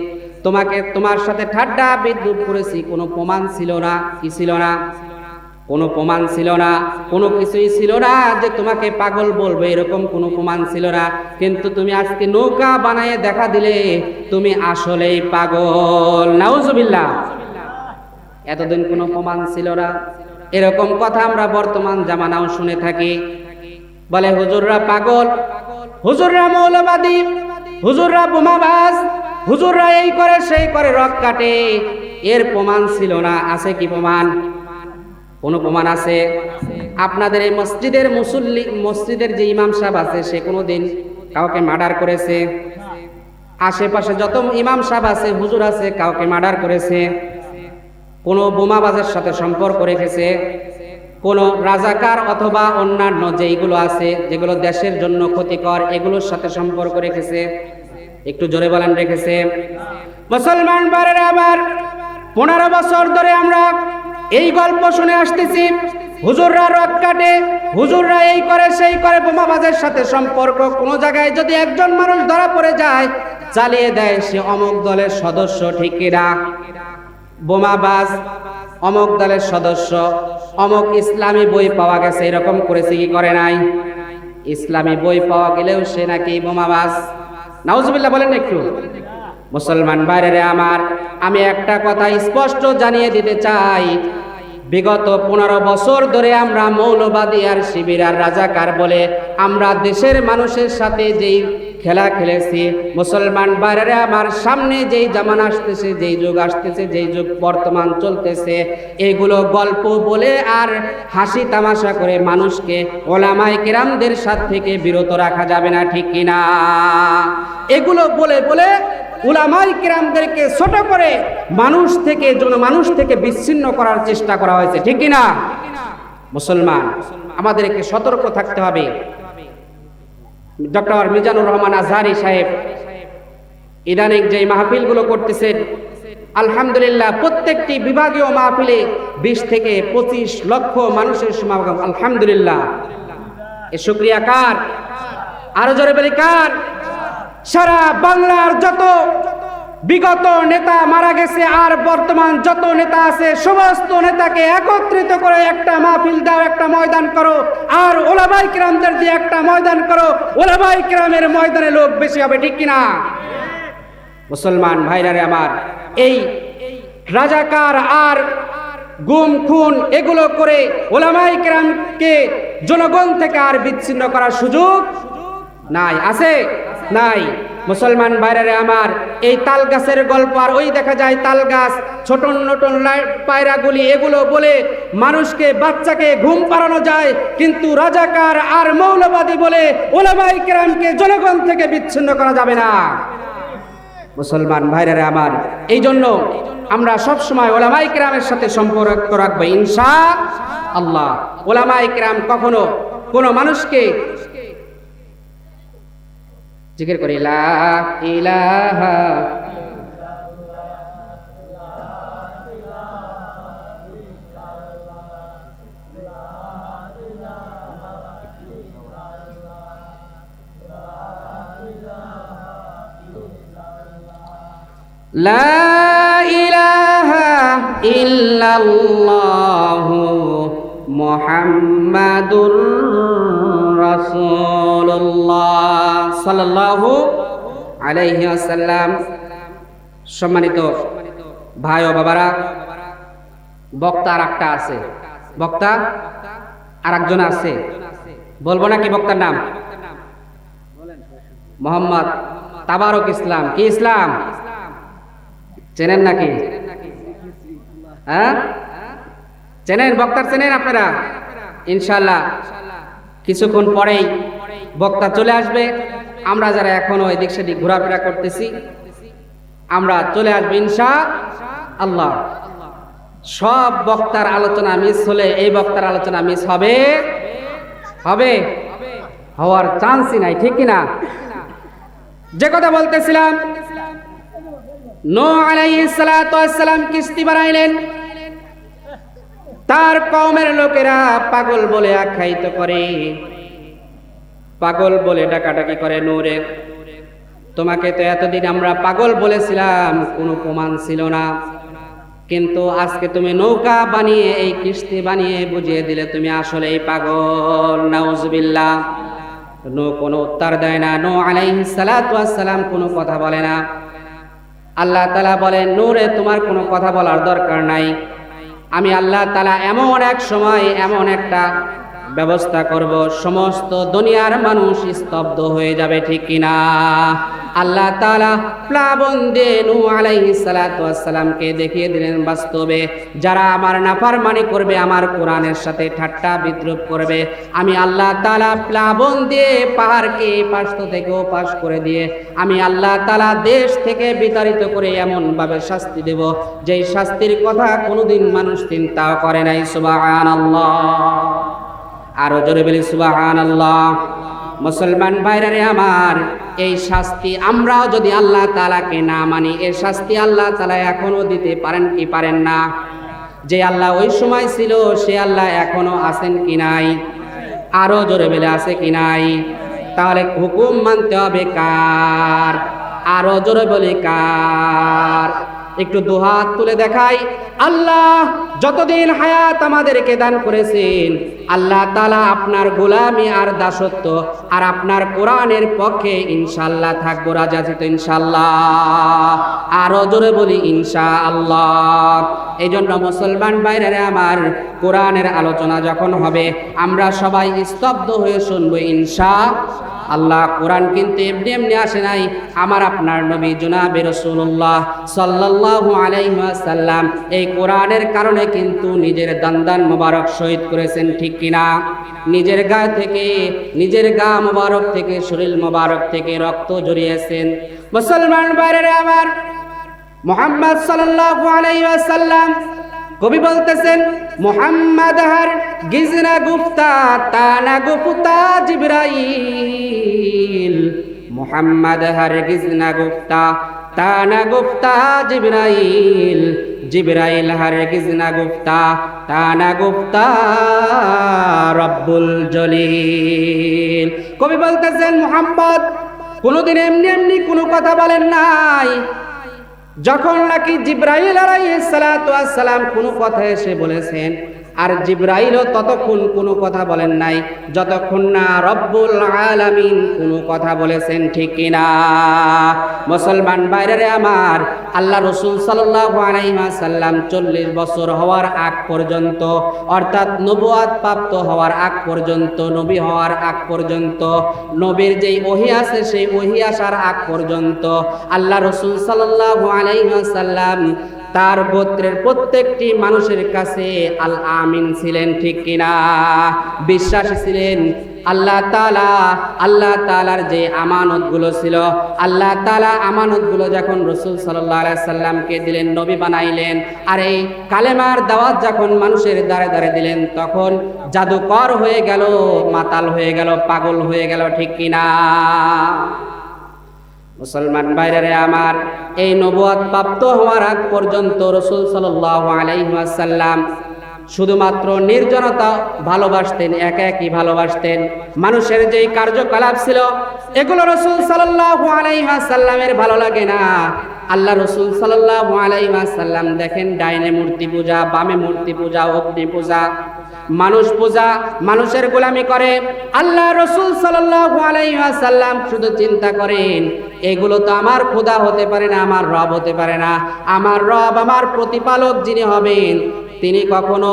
তোমার সাথে ঠাট্টা বিদ্রুপ করেছি, কোনো প্রমাণ ছিল না। কি ছিল না? কোনো প্রমাণ ছিল না, কোনো কিছুই ছিল না যে তোমাকে পাগল বলবে, এরকম কোনো প্রমাণ ছিল না। কিন্তু তুমি আজকে নৌকা বানায় দেখা দিলে তুমি আসলেই পাগল। নাউজুবিল্লাহ। এতদিন কোনো প্রমাণ ছিল না, এরকম কথা আমরা বর্তমান জামানাও শুনে থাকি। বলে হুজুররা পাগল, হুজুররা মৌলবাদী, হুজুররা বোমাবাজ, হুজুররা এই করে সেই করে রক কাটে। এর প্রমাণ ছিল না। আছে কি প্রমাণ? কোন প্রমাণ আছে? আপনাদের এই মসজিদের যে ইমাম সাহেব আছে, সে কোনোদিন কাউকে মার্ডার করেছে? আশেপাশে যত ইমাম সাহেব আছে, হুজুর আছে, কাউকে মার্ডার করেছে? কোনো বোমাবাজের সাথে সম্পর্ক রেখেছে? কোনো রাজাকার অথবা অন্যান্য যেইগুলো আছে, যেগুলো দেশের জন্য ক্ষতিকর, এগুলোর সাথে সম্পর্ক রেখেছে? একটু জোরে বলেন, রেখেছে? মুসলমান ভাইরা আমার, 15 বছর ধরে আমরা এই গল্প শুনে আসতেছি। হুজুররা রক কাটে, হুজুররা এই করে সেই করে, বোমাবাজের সাথে সম্পর্ক। কোনো জায়গায় যদি একজন মানুষ ধরা পড়ে যায়, চালিয়ে দেয় সে অমুক দলের সদস্য, ঠিক কিনা? বোমাবাজ অমুক দলের সদস্য, অমুক ইসলামী বই পাওয়া গেছে, এরকম করেছে কি করে নাই? ইসলামী বই পাওয়া গেলেও সে নাকি বোমাবাজ। নাউজুবিল্লাহ বলেন একটু। মুসলমান ভাইরা আমার, আমি একটা কথা স্পষ্ট জানিয়ে দিতে চাই, বিগত 15 বছর ধরে আমরা মৌলবাদী আর শিবির আর রাজাকার বলে আমরা দেশের মানুষের সাথে যেই খেলা খেলেছি, মুসলমান ভাইরা আমার, সামনে যেই জামানা আসতেছে, যেই যুগ আসতেছে, যেই যুগ বর্তমান চলতেছে, এগুলো গল্প বলে আর হাসি তামাশা করে মানুষকে ওলামায়ে কেরামদের সাথে থেকে বিরত রাখা যাবে না, ঠিক কিনা? এগুলো বলে বলে উলামায়ে কেরামদেরকে ছোট করে মানুষ থেকে বিচ্ছিন্ন করার চেষ্টা করা হয়েছে, ঠিক কিনা? মুসলমান, আমাদেরকে সতর্ক থাকতে হবে। ডক্টর মিজানুর রহমান আজহারি সাহেব ইদানিং যে মাহফিলগুলো করতেছেন, আলহামদুলিল্লাহ, প্রত্যেকটি বিভাগীয় মাহফিলে 20 থেকে 25 লক্ষ মানুষের সমাগম, আলহামদুলিল্লাহ। এ শুকরিয়া কার? আরো জোরে বলি কার? সারা বাংলার যত বিগত নেতা মারা গেছে আর বর্তমান যত নেতা আছে, সমস্ত নেতাকে একত্রিত করে একটা মাহফিল দাও, একটা ময়দান করো, আর ওলামায়ে কেরামদের দিয়ে একটা ময়দান করো। ওলামায়ে কেরামের ময়দানে লোক বেশি হবে, ঠিক কিনা? মুসলমান ভাইরা আমার, এই রাজাকার আর গুম খুন এগুলো করে ওলামায়ে কেরামকে জনগণ থেকে আর বিচ্ছিন্ন করার সুযোগ নাই। আছে? নাই। মুসলমান ভাইরা আমার, এই তাল গাছের গল্প আর ওই দেখা যায় তাল গাছ, ছোট নটন পায়রাগুলি, এগুলো বলে মানুষকে, বাচ্চাকে ঘুম পাড়ানো যায়, কিন্তু রাজাকার আর মৌলবাদী বলে ওলামায়ে কেরামকে জনগণ থেকে বিচ্ছিন্ন করা যাবে না। মুসলমান ভাইরা আমার, এই জন্য আমরা সবসময় ওলামায়ে কেরামের সাথে সম্পর্ক রাখবো ইনশাআল্লাহ। ওলামায়ে কেরাম কখনো কোনো মানুষকে জিকির করি লা ইলাহা লা ইলাহা ইল্লাল্লাহু মুহাম্মাদুর রাসূলুল্লাহ সাল্লাল্লাহু আলাইহি ওয়াসাল্লাম। সম্মানিত ভাই ও বাবারা, বক্তা আর একটা আছে, বক্তা আর একজন আছে, বলবো নাকি বক্তার নাম? মোহাম্মদ তাবারক ইসলাম। কি ইসলাম? চেনেন নাকি? হ্যাঁ, চেনেন? বক্তার চেনেন আপনারা? ইনশাআল্লাহ কিছুক্ষণ পরেই বক্তা চলে আসবে। আমরা যারা এখনো এদিক সেদিক ঘোরাফেরা করতেছি, আমরা চলে আসবো ইনশাআল্লাহ। সব বক্তার আলোচনা মিস হলে এই বক্তার আলোচনা মিস হবে? হওয়ার চান্সই নাই, ঠিক কিনা? যে কথা বলতেছিলাম, নূহ আলাইহিস সালাতু ওয়াস সালাম কিস্তি বানাইলেন, তার কওমের লোকেরা পাগল বলে আখ্যায়িত করে, পাগল বলে ডাকাডাকি করে, নূরে তোমাকে তো এতদিন আমরা পাগল বলেছিলাম, কোনো প্রমাণ ছিল না, কিন্তু আজকে তুমি নৌকা বানিয়ে, এই কিস্তি বানিয়ে বুঝিয়ে দিলে তুমি আসলেই পাগল। নাউজুবিল্লাহ। নূহ কোনো উত্তর দেয় না, নূহ আলাইহিস সালাতু ওয়াস সালাম কোনো কথা বলে না। আল্লাহ তাআলা বলেন, নূরে তোমার কোনো কথা বলার দরকার নাই, আমি আল্লাহ তাআলা এমন এক সময় এমন একটা ব্যবস্থা করব, সমস্ত দুনিয়ার মানুষ স্তব্ধ হয়ে যাবে, ঠিক কিনা? আল্লাহ তাআলা প্লাবন দিয়ে নূহ আলাইহিস সালাতু ওয়াস সালামকে দেখিয়ে দিলেন বাস্তবে, যারা আমার নাফরমানি করবে, আমার কোরআনের সাথে ঠাট্টা বিদ্রুপ করবে, আমি আল্লাহ তাআলা প্লাবন দিয়ে পাহাড়কে পাশ থেকে ওপাশ করে দিয়ে আমি আল্লাহ তাআলা দেশ থেকে বিতাড়িত করে এমন ভাবে শাস্তি দেব, যেই শাস্তির কথা কোনোদিন মানুষ চিন্তাও করে নাই। সুবহানাল্লাহ। আরো জোরে বলি সুবহানাল্লাহ। মুসলমান ভাইরা আমার, এই শাস্তি আমরাও যদি আল্লাহ তাআলাকে না মানি, এই শাস্তি আল্লাহ তাআলা এখনো দিতে পারেন কি পারেন না? যে আল্লাহ ওই সময় ছিল, সে আল্লাহ এখনো আছেন কি নাই? আরো জোরে বলে আছে কি নাই? তাহলে হুকুম মানতে হবে কার? আরো জোরে বলি কার? একটু দুহাত তুলে দেখাই। আল্লাহ যতদিন হায়াত আমাদেরকে দান করেছেন, আল্লাহ তাআলা আপনার গোলামি আর দাসত্ব আর আপনার কোরআনের পক্ষে ইনশাআল্লাহ থাকবো রাজাজিত ইনশাআল্লাহ। আরো জোরে বলি ইনশাআল্লাহ। এই জন্য মুসলমান ভাইরা আমার, কোরআনের আলোচনা যখন হবে আমরা সবাই স্তব্ধ হয়ে শুনবো ইনশাআল্লাহ। কোরআন কিন্তু এমনি এমনি আসে নাই। আমার আপনার নবী জনাবে রাসূলুল্লাহ সাল্লাল্লাহু আলাইহি ওয়াসাল্লাম এই কোরআনের কারণে কিন্তু নিজের দান্দান মোবারক শহীদ করেছেন, ঠিক কিনা? নিজের গা থেকে, নিজের গা মোবারক থেকে, শরীর মোবারক থেকে রক্ত ঝরিয়েছেন। মুসলমান ভাইরা আমার, মুহাম্মদ সাল্লাল্লাহু আলাইহি ওয়াসাল্লাম কবি বলতেছেন, মুহাম্মদ হার গিজনা গুফতা তানা গুফতা জিবরাইল, মুহাম্মদ হার গিজনা গুফতা তানা গুফতা জিবরাইল, জিবরাইল হার গিজনা গুফতা তানা গুফতা রব্বুল জলিল। কবি বলতেছেন মুহাম্মদ কোনদিন এমনি এমনি কোনো কথা বলেন নাই। যখন নাকি জিবরাইল আলাইহিস সালাতু ওয়াস সালাম কোনো কথা এসে বলেছেন, আর জিবরাইলও ততক্ষণ কোনো কথা বলেন নাই যতক্ষণ না রব্বুল আলামিন কোনো কথা বলেছেন, ঠিক কিনা? মুসলমান ভাইরা আমার, আল্লাহ রাসূল সাল্লাল্লাহু আলাইহি ওয়াসাল্লাম 40 বছর হওয়ার আগ পর্যন্ত, অর্থাৎ নবুয়ত প্রাপ্ত হওয়ার আগ পর্যন্ত, নবী হওয়ার আগ পর্যন্ত, নবীর যেই ওহী আছে সেই ওহী আসার আগ পর্যন্ত আল্লাহ রাসূল সাল্লাল্লাহু আলাইহি ওয়াসাল্লাম তার গোত্রের প্রত্যেকটি মানুষের কাছে আল আমিন ছিলেন, ঠিক কিনা? বিশ্বাসী ছিলেন। আল্লাহ তাআলার যে আমানতগুলো ছিল, আল্লাহ তাআলা আমানতগুলো যখন রাসূল সাল্লাল্লাহু আলাইহি সাল্লামকে দিলেন, নবী বানাইলেন, আর এই কালেমার দাওয়াত যখন মানুষের দ্বারে দ্বারে দিলেন, তখন জাদুকর হয়ে গেল, মাতাল হয়ে গেল, পাগল হয়ে গেল, ঠিক কিনা? মুসলমান ভাইরা আমার, এই নবুয়ত প্রাপ্ত হওয়ার আগ পর্যন্ত রাসূল সাল্লাল্লাহু আলাইহি ওয়াসাল্লাম শুধুমাত্র নির্জনতা ভালোবাসতেন, একা একই ভালোবাসতেন। মানুষের যেই কার্যকলাপ ছিল এগুলো রাসূল সাল্লাল্লাহু আলাইহি ওয়াসাল্লামের ভালো লাগে না। আল্লাহ রাসূল সাল্লাল্লাহু আলাইহি ওয়াসাল্লাম দেখেন ডাইনে মূর্তি পূজা, বামে মূর্তি পূজা, অগ্নি পূজা, মানুষ পূজা, মানুষের গোলামি করে। আল্লাহ রাসূল সাল্লাল্লাহু আলাইহি ওয়াসাল্লাম শুধু চিন্তা করেন, এগুলো তো আমার খোদা হতে পারে না, আমার রব হতে পারে না। আমার রব, আমার প্রতিপালক যিনি হবেন, তিনি কখনো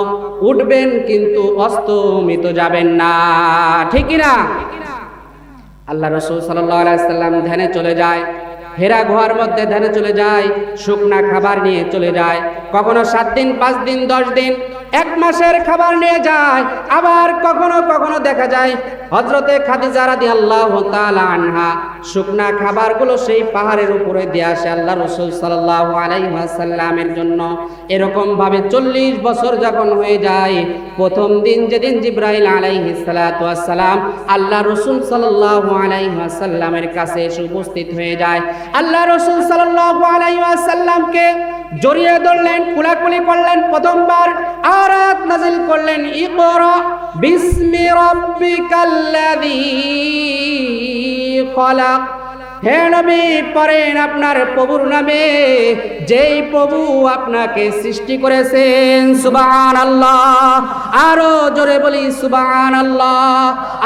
উঠবেন কিন্তু অস্তমিত যাবেন না, ঠিক না? আল্লাহ রাসূল সাল্লাল্লাহু আলাইহি ওয়াসাল্লাম ধ্যানে চলে যায়, হেরা গুহার মধ্যে ধ্যানে চলে যায়, শুকনা খাবার নিয়ে চলে যায়, কখনো 7 দিন, 5 দিন, 10 দিন, 1 মাসের খাবার নিয়ে যায়। আবার কখনো কখনো দেখা যায় হযরতে খাদিজা রাদিয়াল্লাহু তাআলা আনহা শুকনা খাবারগুলো সেই পাহাড়ের উপরে দিয়ে আসে আল্লাহ রাসূল সাল্লাল্লাহু আলাইহি ওয়াসাল্লামের জন্য। এরকম ভাবে 40 বছর যখন হয়ে যায়, প্রথম দিন যেদিন জিবরাইল আলাইহিস সালাতু ওয়াস সালাম আল্লাহ রাসূল সাল্লাল্লাহু আলাইহি ওয়াসাল্লামের কাছে এসে উপস্থিত হয়ে যায়, আল্লাহ রাসূল সাল্লাল্লাহু আলাইহি ওয়াসাল্লামকে জড়িয়ে ধরলেন, কোলাকুলি করলেন, প্রথমবার আয়াত নাযিল করলেন, ইকরা বিসমি রাব্বিকাল্লাযী খালাক। হে নবী, পড়েন আপনার প্রভুর নামে, যেই প্রভু আপনাকে সৃষ্টি করেছেন। সুবহানাল্লাহ। আরো জোরে বলি সুবহানাল্লাহ।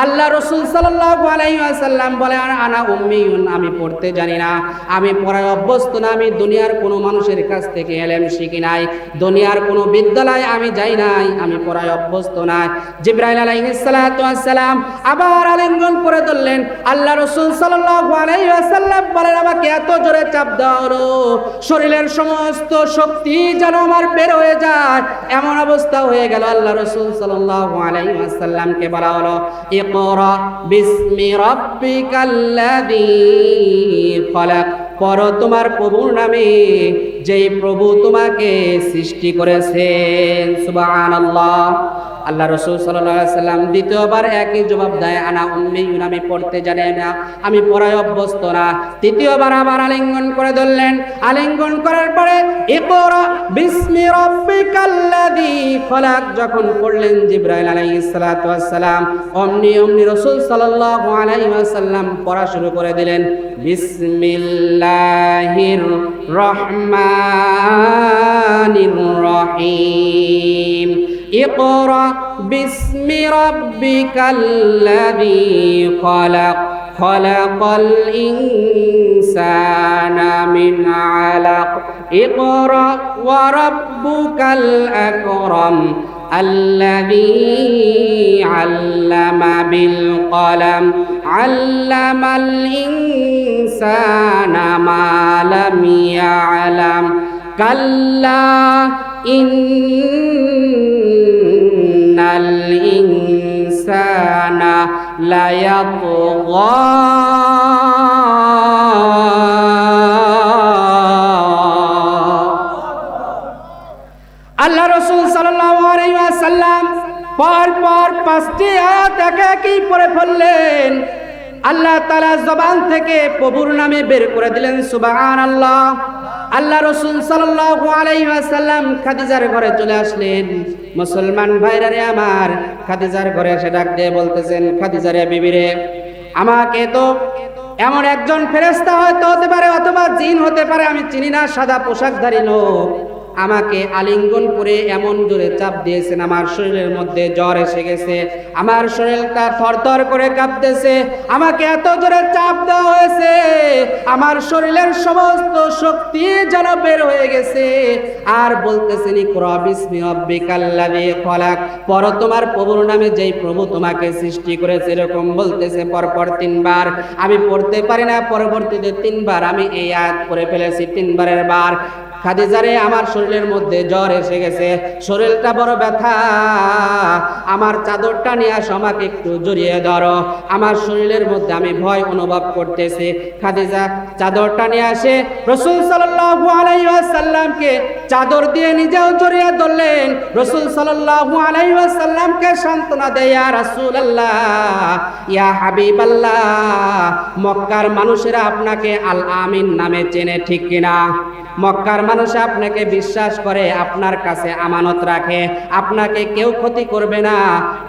আল্লাহ রাসূল সাল্লাল্লাহু আলাইহি ওয়াসাল্লাম বলেন, আনা উম্মিয়ুন, আমি পড়তে জানি না, আমি পড়ায় অভ্যস্ত না, আমি দুনিয়ার কোনো মানুষের কাছ থেকে ইলম শিখি নাই, দুনিয়ার কোনো বিদ্যালয়ে আমি যাই নাই, আমি পড়ায় অভ্যস্ত না। জিবরাইল আলাইহিস সালাতু ওয়াস সালাম আবার আলিঙ্গন করে ধরলেন। আল্লাহ রাসূল সাল্লাল্লাহু আলাইহি ওয়াসাল্লাম বলেন, আমাকে এত জোরে চাপ দেওয়া হলো, শরীরের সমস্ত শক্তি যেন আমার বের হয়ে যায়, এমন অবস্থা হয়ে গেল। আল্লাহ রাসূল সাল্লাল্লাহু আলাইহি ওয়াসাল্লামকে বলা হলো, ইকরা বিসমি রাব্বিকাল্লাযী খালাক, পড়ো তোমার প্রভুর নামে, যেই প্রভু তোমাকে সৃষ্টি করেছেন। সুবহানাল্লাহ। আল্লাহ রাসূল সাল্লাল্লাহু আলাইহি সাল্লাম দ্বিতীয়বার একই জবাব দেয়, আনা উম্মিয়ুন, আমি পড়তে জানি না, আমি পড়ায় অভ্যস্ত না। তৃতীয়বার আবার আলিঙ্গন করে ধরলেন। আলিঙ্গন করার পরে ইকরা বিসমি রাব্বিকাল্লাযী খলাক যখন পড়লেন জিবরাইল আলাইহিস সালাতু ওয়াস সালাম, অমনি অমনি রাসূল সাল্লাল্লাহু আলাইহি ওয়াসাল্লাম পড়া শুরু করে দিলেন, বিসমিল্লাহির রহমানির রহিম, ইকরা বিসমি রাব্বিকাল্লাযী খলাক, খলাকাল ইনসানা মিন আলাক, ইকরা ওয়া রাব্বুকাল আকরাম الذي علم بالقلم علم الإنسان ما لم يعلم كلا إن الإنسان ليطغى আল্লাহ রাসূল সাল্লাল্লাহু আলাইহি ওয়াসাল্লাম পর পর 5টি আয়াত একাকি পড়ে ফেললেন। আল্লাহ তাআলা জবান থেকে প্রভুর নামে বের করে দিলেন সুবহানাল্লাহ। আল্লাহ রাসূল সাল্লাল্লাহু আলাইহি ওয়াসাল্লাম খাদিজার ঘরে চলে আসলেন। মুসলমান ভাইরা রে আমার, খাদিজার ঘরে এসে ডাক দিয়ে বলতেছেন, খাদিজা রে বিবি রে, আমাকে তো এমন একজন ফেরেশতা হয়তো হতে পারে অথবা জিন হতে পারে, আমি চিনি না, সাদা পোশাকধারী লোক আমাকে আলিঙ্গন করে এমন জোরে চাপ দিয়েছেন, আমার শরীরের মধ্যে জ্বর এসে গেছে, আমার শরীরটা থরথর করে কাঁপতেছে, আমাকে এত জোরে চাপ দেওয়া হয়েছে আমার শরীরের সমস্ত শক্তি যেন বের হয়ে গেছে। আর বলতেছেন, ইকরা বিসমি রাব্বিকাল্লাযী খলাক, পড়ো তোমার প্রভুর নামে যেই প্রভু তোমাকে সৃষ্টি করেছে, এরকম বলতেছে পরপর 3 বার। আমি পড়তে পারি না, পরবর্তীতে 3 বার আমি এই আয়াত পড়ে ফেলেছি। 3 বারের বার, খাদিজারে আমার শরীরের মধ্যে জ্বর এসে গেছে, শরীরটা বড় ব্যথা, আমার চাদরটা নিয়ে আসো, আমাকে একটু জড়িয়ে ধরো, আমার শরীরের মধ্যে আমি ভয় অনুভব করতেছি। খাদিজা চাদরটা নিয়ে আসে, রাসূল সাল্লাল্লাহু আলাইহি ওয়াসাল্লামকে চাদর দিয়ে নিজেও জড়িয়ে ধরলেন। রাসূল সাল্লাল্লাহু আলাইহি ওয়াসাল্লামকে সান্ত্বনা দেয়, ইয়া রাসূলুল্লাহ, ইয়া হাবিবাল্লাহ, মক্কার মানুষেরা আপনাকে আল আমিন নামে চেনে, ঠিক কিনা? মক্কার মানুষ আপনাকে বিশ্বাস করে, আপনার কাছে আমানত রাখে, আপনাকে কেউ ক্ষতি করবে না।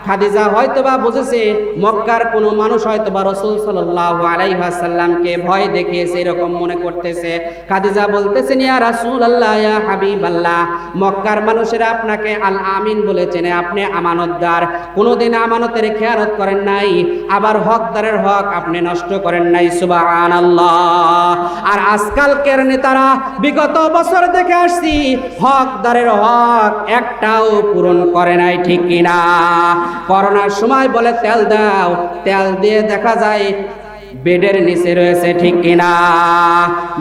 খাদিজা হয়তোবা বুঝেছে মক্কার কোনো মানুষ হয়তোবা রাসূল সাল্লাল্লাহু আলাইহি ওয়াসাল্লামকে ভয় দেখিয়েছে, এরকম মনে করতেছে। খাদিজা বলতেছেন, ইয়া রাসূলুল্লাহ, ইয়া হাবিবাল্লাহ, মক্কার মানুষেরা আপনাকে আল আমিন বলে চেনে, আপনি আমানতদার, কোনোদিন আমানতের খেয়ানত করেন নাই, আবার হকদারের হক আপনি নষ্ট করেন নাই। সুবহানাল্লাহ। আর আজকালকের নেতারা বিগত বছর দেখে আসছি হকদারের হক একটাও পূরণ করে নাই, ঠিক কিনা? করোনার সময় বলে তেল দাও, তেল দিয়ে দেখা যায় বেডের নিচে রয়েছে, ঠিক কিনা?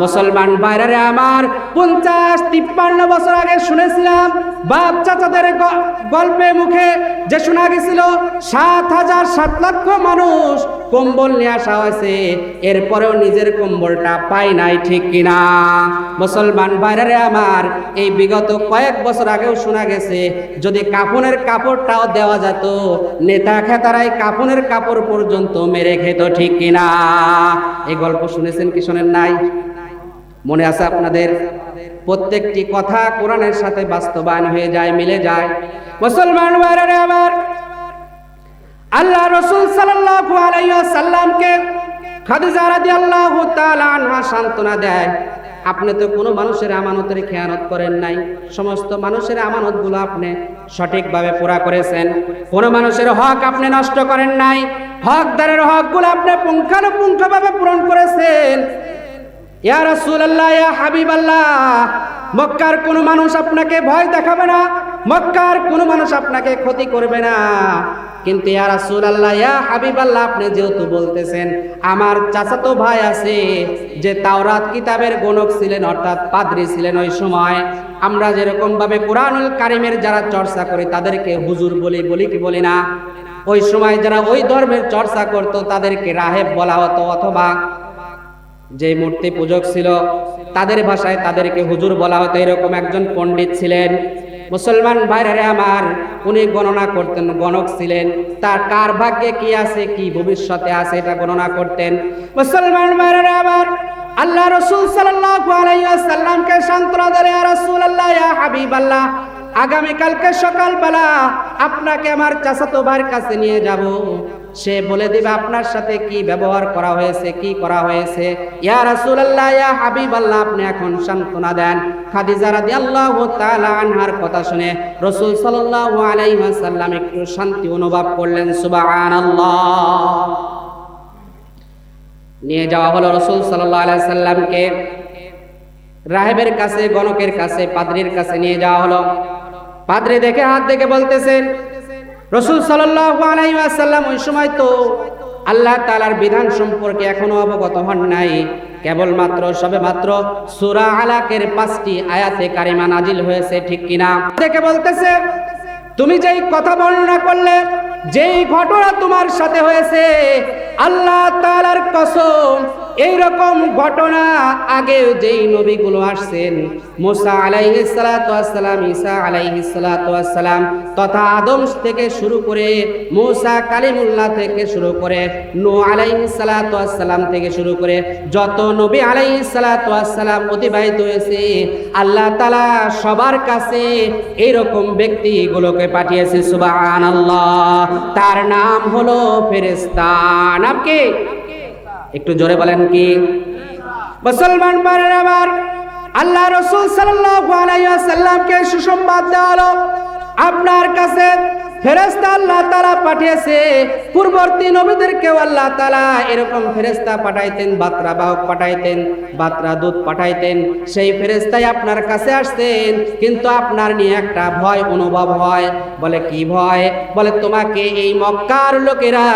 মুসলমান ভাইরা আমার, 50-53 বছর আগে শুনেছিলাম বাপ চাচাদের গল্পে মুখে যে শোনা গেছিল 7 লক্ষ মানুষ কম্বল নিয়ে আসা হয়েছে, এরপরেও নিজের কম্বলটা পায় নাই, ঠিক কিনা? মুসলমান ভাইরা আমার, এই বিগত কয়েক বছর আগেও শোনা গেছে যদি কাফনের কাপড়টাও দেওয়া যেত, নেতা খেতারাই কাফনের কাপড় পর্যন্ত মেরে খেত, ঠিক কিনা? এই গল্প শুনেছেন কি শোনেন নাই? মনে আছে আপনাদের? প্রত্যেকটি কথা কোরআনের সাথে বাস্তবায়ন হয়ে যায়, মিলে যায়। মুসলমান ভাইরা আমার, আল্লাহ রাসূল সাল্লাল্লাহু আলাইহি ওয়াসাল্লামকে খাদিজা রাদিয়াল্লাহু তাআলা আনহা সান্ত্বনা দেয়, আপনি তো কোনো মানুষের আমানতের খেয়ানত করেন নাই, সমস্ত মানুষের আমানতগুলো আপনি সঠিকভাবে পুরা করেছেন, কোনো মানুষের হক আপনি নষ্ট করেন নাই, হকদারের হকগুলো আপনি পুঙ্খানুপুঙ্খভাবে পূরণ করেছেন। ইয়া রাসূলুল্লাহ, ইয়া হাবিবাল্লাহ, মক্কার কোনো মানুষ আপনাকে ভয় দেখাবে না, মক্কার কোনো মানুষ আপনাকে ক্ষতি করবে না। কিন্তু ইয়া রাসূলুল্লাহ, ইয়া হাবিবাল্লাহ, আপনি যেহেতু বলতেছেন আমার চাচাতো ভাই আছে যে তাওরাত কিতাবের গণক ছিলেন, অর্থাৎ পাদ্রী ছিলেন, ওই সময় আমরা যেরকম ভাবে কোরআনুল কারীমের যারা চর্চা করে তাদেরকে হুজুর বলি কি বলি না? ওই সময় যারা ওই ধর্মের চর্চা করত তাদেরকে রাহেব বলা হতো, অথবা যে মূর্তি পূজক ছিল তাদের ভাষায় তাদেরকে হুজুর বলা হতো। এরকম একজন পণ্ডিত ছিলেন, মুসলমান ভাইরা আমার, উনি গণনা করতেন, গণক ছিলেন, তার কার ভাগ্যে কি আছে, কি ভবিষ্যতে আছে, এটা গণনা করতেন। মুসলমান ভাইরা আমার, আল্লাহ রাসূল সাল্লাল্লাহু আলাইহি ওয়াসাল্লামকে সান্ত্বনা দিলেন, ইয়া রাসূলুল্লাহ, ইয়া হাবিবাল্লাহ, আগামীকালকে সকালবেলা আপনাকে আমার চাচাতো ভাইয়ের কাছে নিয়ে যাব, সে বলে দিবে আপনার সাথে কি ব্যবহার করা হয়েছে, কি করা হয়েছে। ইয়া রাসূলুল্লাহ, ইয়া হাবিবাল্লাহ, আপনি এখন সান্ত্বনা দেন। খাদিজা রাদিয়াল্লাহু তাআলা আনহার কথা শুনে রাসূল সাল্লাল্লাহু আলাইহি ওয়াসাল্লাম একটু শান্তি অনুভব করলেন। সুবহানাল্লাহ। নিয়ে যাওয়া হলো রাসূল সাল্লাল্লাহু আলাইহি ওয়াসাল্লামকে রাহেবের কাছে, গণকের কাছে, পাদ্রীর কাছে নিয়ে যাওয়া হলো। পাদ্রী দেখে হাত দেখে বলতেছেন, রাসূল সাল্লাল্লাহু আলাইহি ওয়াসাল্লাম ওই সময় তো আল্লাহ তাআলার বিধান সম্পর্কে এখনো অবগত হন নাই, কেবলমাত্র সবেমাত্র সূরা আলাকের 5টি আয়াতে কারিমা নাজিল হয়েছে, ঠিক কিনা? দেখে বলতেছে, তুমি যেই কথা বর্ণনা করলে, যেই ঘটনা তোমার সাথে হয়েছে, আল্লাহ তাআলার কসম, এইরকম ঘটনা আগে যেই নবীগুলো আসছেন, মুসা আলাইহিস সালাতু ওয়াস সালাম, ঈসা আলাইহিস সালাতু ওয়াস সালাম, তথা আদম থেকে শুরু করে মুসা কালিমুল্লাহ থেকে শুরু করে নূহ আলাইহিস সালাতু ওয়াস সালাম থেকে শুরু করে যত নবী আলাইহিস সালাতু ওয়াস সালাম অতিবাহিত হয়েছে, আল্লাহ তাআলা সবার কাছে এইরকম ব্যক্তিগুলোকে পাঠিয়েছে। সুবহানাল্লাহ। তার নাম হলো ফেরেশতা। নাম কি? একটু জোরে বলেন কি? মুসলমান ভাইরা আমার, আল্লাহ রাসূল সাল্লাল্লাহু আলাইহি ওয়াসাল্লামকে সুসংবাদ দেওয়া হলো, আপনার কাছে ফেরেশতা আল্লাহ তাআলা পাঠিয়েছে। পূর্ববর্তী নবীদেরকেও আল্লাহ তাআলা এরকম ফেরেশতা পাঠাইতেন, বার্তা বাহক পাঠাইতেন, বার্তা দূত পাঠাইতেন। সেই ফেরেশতাই আপনার কাছে আসতেন, কিন্তু আপনার নিয়ে একটা ভয় অনুভব হয়। বলে কি ভয়? বলে তোমাকে এই মক্কার লোকেরা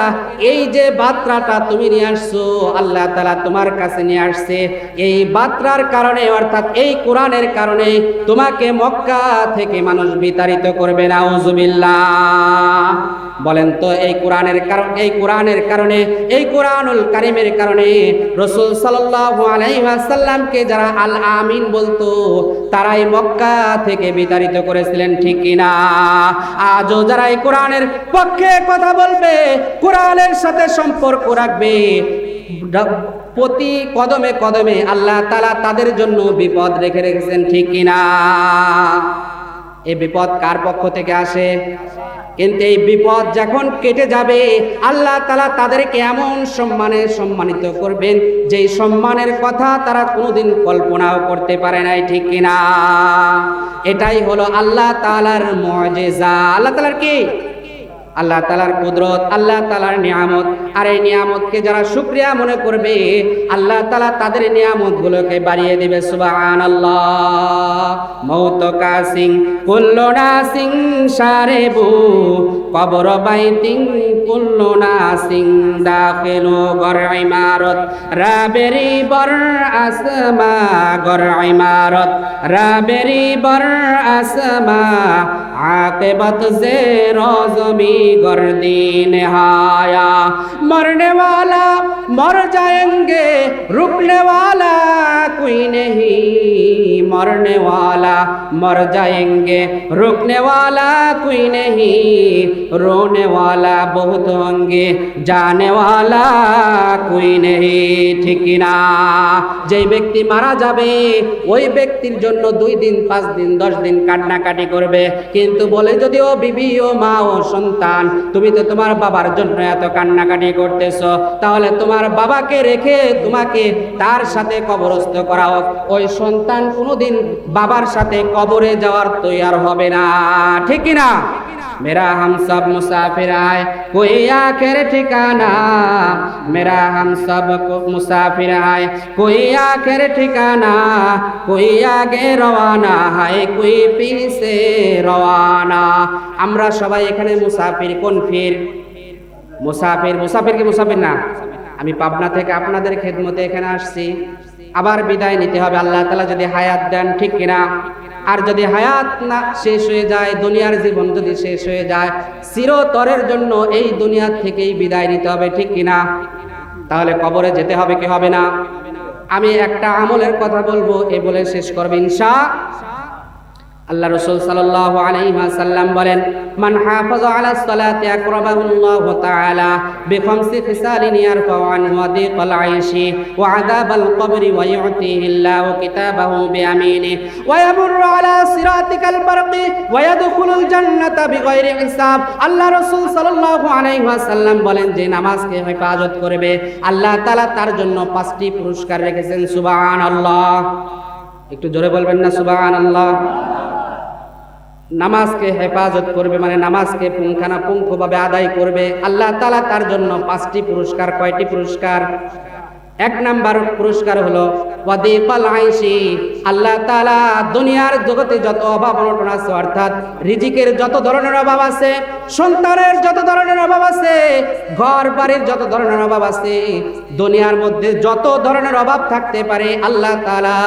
এই যে বার্তাটা তুমি নিয়ে আসছো, আল্লাহ তাআলা তোমার কাছে নিয়ে আসছে, এই বার্তার কারণে, অর্থাৎ এই কোরআনের কারণে তোমাকে মক্কা থেকে মানুষ বিতাড়িত করবে। নাউজুবিল্লাহ। বলেন তো এই কোরআনের কারণে, এই কোরআনুল কারীমের কারণে রাসূল সাল্লাল্লাহু আলাইহি ওয়াসাল্লামকে যারা আল আমিন বলতো, তারাই মক্কা থেকে বিতাড়িত করেছিলেন, ঠিক কিনা? আজও যারা এই কোরআনের পক্ষে কথা বলবে, কোরআনের সাথে সম্পর্ক রাখবে, প্রতি কদমে কদমে আল্লাহ তাআলা তাদের জন্য বিপদ রেখে রেখেছেন, ঠিক কিনা? এই বিপদ কার পক্ষ থেকে আসে? কিন্তু এই বিপদ যখন কেটে যাবে, আল্লাহ তাআলা তাদেরকে এমন সম্মানে সম্মানিত করবেন, যেই সম্মানের কথা তারা কোনোদিন কল্পনাও করতে পারে নাই, ঠিক কিনা? এটাই হলো আল্লাহ তাআলার মুজিজা। আল্লাহ তাআলার কি? আল্লাহ তাআলার কুদরত, আল্লাহ তাআলার নিয়ামত। আর এই নিয়ামতকে যারা শুকরিয়া মনে করবে, আল্লাহ তাআলা তাদের নিয়ামতগুলোকে বাড়িয়ে দিবে। সুবহানাল্লাহ। মৌত কাসিং কুল্লু নাসিং সারেবু কবর বাইতিং কুল্লু নাসিং দাখিলু গর ইমারত রাবেরি বর আসমা গর ইমারত রাবেরি বর আসমা आक़िबत से रोज़मी गर्दी नहाया। मरने वाला मर जाएंगे, रुकने वाला कोई नहीं। मरने वाला मर जाएंगे, रुकने वाला कोई नहीं। रोने वाला बहुत होंगे, जाने वाला कोई नहीं। ঠিক না? যেই ব্যক্তি মারা যাবে, ওই ব্যক্তির জন্য 2 দিন 5 দিন 10 দিন কান্নাকাটি করবে, কিন্তু বলে যদি ও বিবি, ও মা, ও সন্তান, তুমি তো তোমার বাবার জন্য এত কান্নাকাটি করতেছো, তাহলে তোমার বাবাকে রেখে তোমাকে তার সাথে কবরস্থ করা হোক, ওই সন্তান কোনোদিন বাবার সাথে কবরে যাওয়ার তৈয়ার হবে না। ঠিক কি না? मेरा हम सब मुसाफिर आए कोई आखिर ठिकाना। मेरा हम सब को मुसाफिर आए कोई आखिर ठिकाना। कोई आगे रवाना है कोई पीछे रवाना। আমরা সবাই এখানে মুসাফির। কোন ফির? মুসাফির। মুসাফির কি মুসাফির না? আমি পাবনা থেকে আপনাদের খেদমতে এখানে আসছি, আবার বিদায় নিতে হবে আল্লাহ তাআলা যদি হায়াত দেন, ঠিক কিনা? আর যদি হায়াত না শেষ হয়ে যায়, দুনিয়ার জীবন যদি শেষ হয়ে যায়, চিরতরের জন্য এই দুনিয়া থেকেই বিদায় নিতে হবে, ঠিক কিনা? তাহলে কবরে যেতে হবে কি হবে না? আমি একটা আমলের কথা বলবো, এ বলে শেষ করব ইনশাআল্লাহ। আল্লাহ রাসূল সাল্লাল্লাহু আলাইহি ওয়াসাল্লাম বলেন, মান হাফাযা আলাস সালাতি আকরামাহুল্লাহু তাআলা বিখামসি খিসালিন ইয়ারফাউ আনহু দিকাল আইশি ওয়া আযাবাল কবরি ওয়া ইউতিহিল্লাহু কিতাবাহু বিয়ামিনিহি ওয়া ইয়ামুররু আলা সিরাতিকাল বারকি ওয়া ইয়াদখুলুল জান্নাতা বিগাইরি হিসাব। আল্লাহ রাসূল সাল্লাল্লাহু আলাইহি ওয়াসাল্লাম বলেন, যে নামাজকে হেফাজত করবে আল্লাহ তাআলা তার জন্য 5টি পুরস্কার রেখেছেন। সুবহানাল্লাহ, একটু জোরে বলবেন না সুবহানাল্লাহ। নামাজকে হেফাজত করবে মানে নামাজকে পুঙ্খানুপুঙ্খভাবে আদায় করবে, আল্লাহ তাআলা তার জন্য 5টি পুরস্কার। কয়টি পুরস্কার? 1 নাম্বার পুরস্কার হলো ওয়াদিকাল আইশি। আল্লাহ তাআলা দুনিয়ার জগতে যত অভাব অনটন আছে, অর্থাৎ রিজিকের যত ধরনের অভাব আছে, সন্তানের যত ধরনের অভাব আছে, ঘর বাড়ির যত ধরনের অভাব আছে, দুনিয়ার মধ্যে যত ধরনের অভাব থাকতে পারে, আল্লাহ তাআলা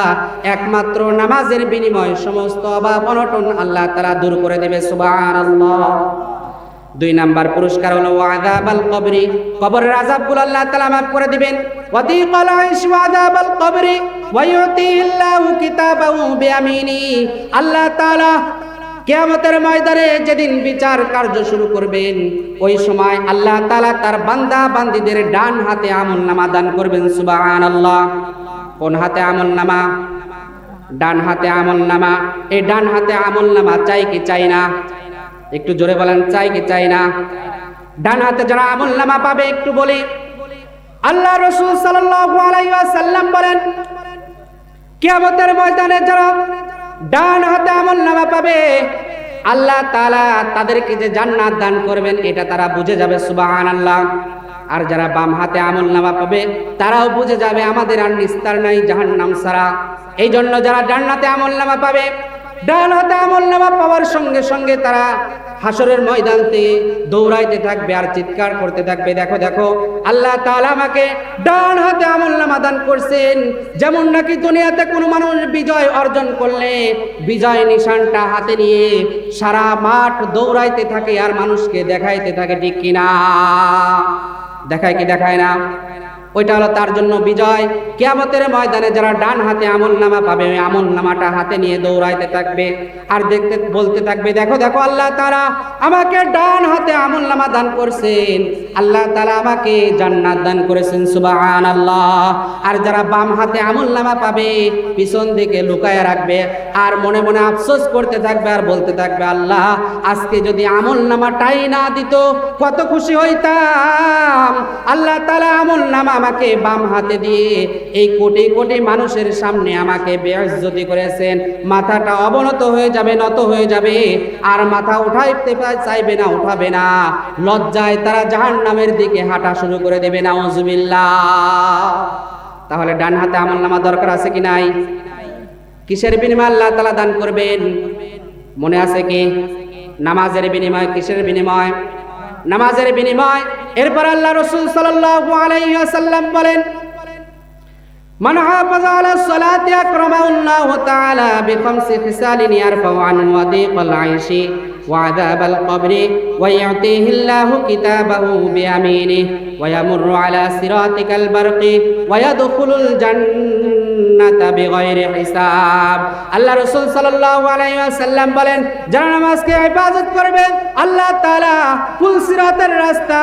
একমাত্র নামাজের বিনিময়ে সমস্ত অভাব অনটন আল্লাহ তাআলা দূর করে দেবে। সুবহানাল্লাহ। 2 নাম্বার পুরস্কার হলো আযাবাল কবরি। কবরের আযাবগুলো আল্লাহ তাআলা মাফ করে দিবেন। ওয়াদিকাল আইশ ওয়া আযাবাল কবরি ওয়া ইউতিহিল্লাহু কিতাবাহু বিয়ামিনিহি। আল্লাহ তাআলা কিয়ামতের ময়দানে যেদিন বিচার কার্য শুরু করবেন, ওই সময় আল্লাহ তাআলা তার বান্দা বান্দীদের ডান হাতে আমলনামা দান করবেন। সুবহানাল্লাহ। কোন হাতে আমলনামা? ডান হাতে আমলনামা। এই ডান হাতে আমলনামা চাই কি চাই না? একটু জোরে বলেন, চাই কি চাই না? ডান হাতে যারা আমলনামা পাবে, একটু বলি, আল্লাহ রাসূল সাল্লাল্লাহু আলাইহি ওয়াসাল্লাম বলেন, কিয়ামতের ময়দানে যারা ডান হাতে আমলনামা পাবে, আল্লাহ তাআলা তাদেরকে যে জান্নাত দান করবেন এটা তারা বুঝে যাবে। সুবহানাল্লাহ। আর যারা বাম হাতে আমলনামা পাবে তারাও বুঝে যাবে আমাদের আর নিস্তার নাই জাহান্নাম ছাড়া। এই জন্য যারা ডান হাতে আমলনামা পাবে, ডান হাতে আমলনামা পাওয়ার সঙ্গে সঙ্গে তারা হাসরের ময়দানে দৌড়াইতে থাকবে আর চিৎকার করতে থাকবে, দেখো দেখো আল্লাহ তাআলা আমাকে ডান হাতে আমলনামা দান করছেন। যেমন নাকি দুনিয়াতে কোনো মানুষ বিজয় অর্জন করলে বিজয় নিশানটা হাতে নিয়ে সারা মাঠ দৌড়াইতে থাকে আর মানুষকে দেখাইতে থাকে, ঠিক কিনা? দেখায় কি দেখায় না? ওইটা হলো তার জন্য বিজয়। কিয়ামতের ময়দানে যারা ডান হাতে আমলনামা পাবে, ওই আমলনামাটা হাতে নিয়ে দৌড়াইতে থাকবে আর দেখতে বলতে থাকবে, দেখো দেখো আল্লাহ তাআলা আমাকে ডান হাতে আমলনামা দান করছেন, আল্লাহ তাআলা আমাকে জান্নাত দান করেছেন। সুবহানাল্লাহ। আর যারা বাম হাতে আমলনামা পাবে, পিছন দিকে লুকায় রাখবে আর মনে মনে আফসোস করতে থাকবে আর বলতে থাকবে, আল্লাহ আজকে যদি আমলনামাটাই না দিত কত খুশি হইতাম। আল্লাহ তাআলা আমলনামা আমাকে বাম হাতে দিয়ে এই কোটি কোটি মানুষের সামনে আমাকে বেইজ্জতি করেছেন। মাথাটা অবনত হয়ে যাবে, নত হয়ে যাবে আর মাথা উঠাইতে চাইবে না, উঠাবে না। লজ্জায় তারা জাহান্নামের দিকে হাঁটা শুরু করে দেবে। নাউজুবিল্লাহ। তাহলে ডান হাতে আমলনামা দরকার আছে কি নাই? কিসের বিনিময়ে আল্লাহ তাআলা দান করবেন? মনে আছে কি? নামাজের বিনিময়। কিসের বিনিময়? নামাজের বিনিময়। এরপর আল্লাহ রাসূল সাল্লাল্লাহু আলাইহি ওয়াসাল্লাম বলেন, মান হাফাযা আলাস সালাতি আকরামাহুল্লাহু তাআলা বিখামসি খিসালিন ইয়ারফাউ আনহু ওয়াদিকাল আইশি ওয়া আযাবাল কবরি ওয়া ইউতিহিল্লাহু কিতাবাহু বিয়ামিনিহি ওয়া ইয়ামুররু আলা সিরাতিকাল বারকি ওয়া ইয়াদখুলুল জান্নাতা বিগাইরি হিসাব। আল্লাহ রাসূল সাল্লাল্লাহু আলাইহি ওয়াসাল্লাম বলেন, যারা নামাজকে হেফাজত করবে আল্লাহ তাআলা ফুল সিরাতের রাস্তা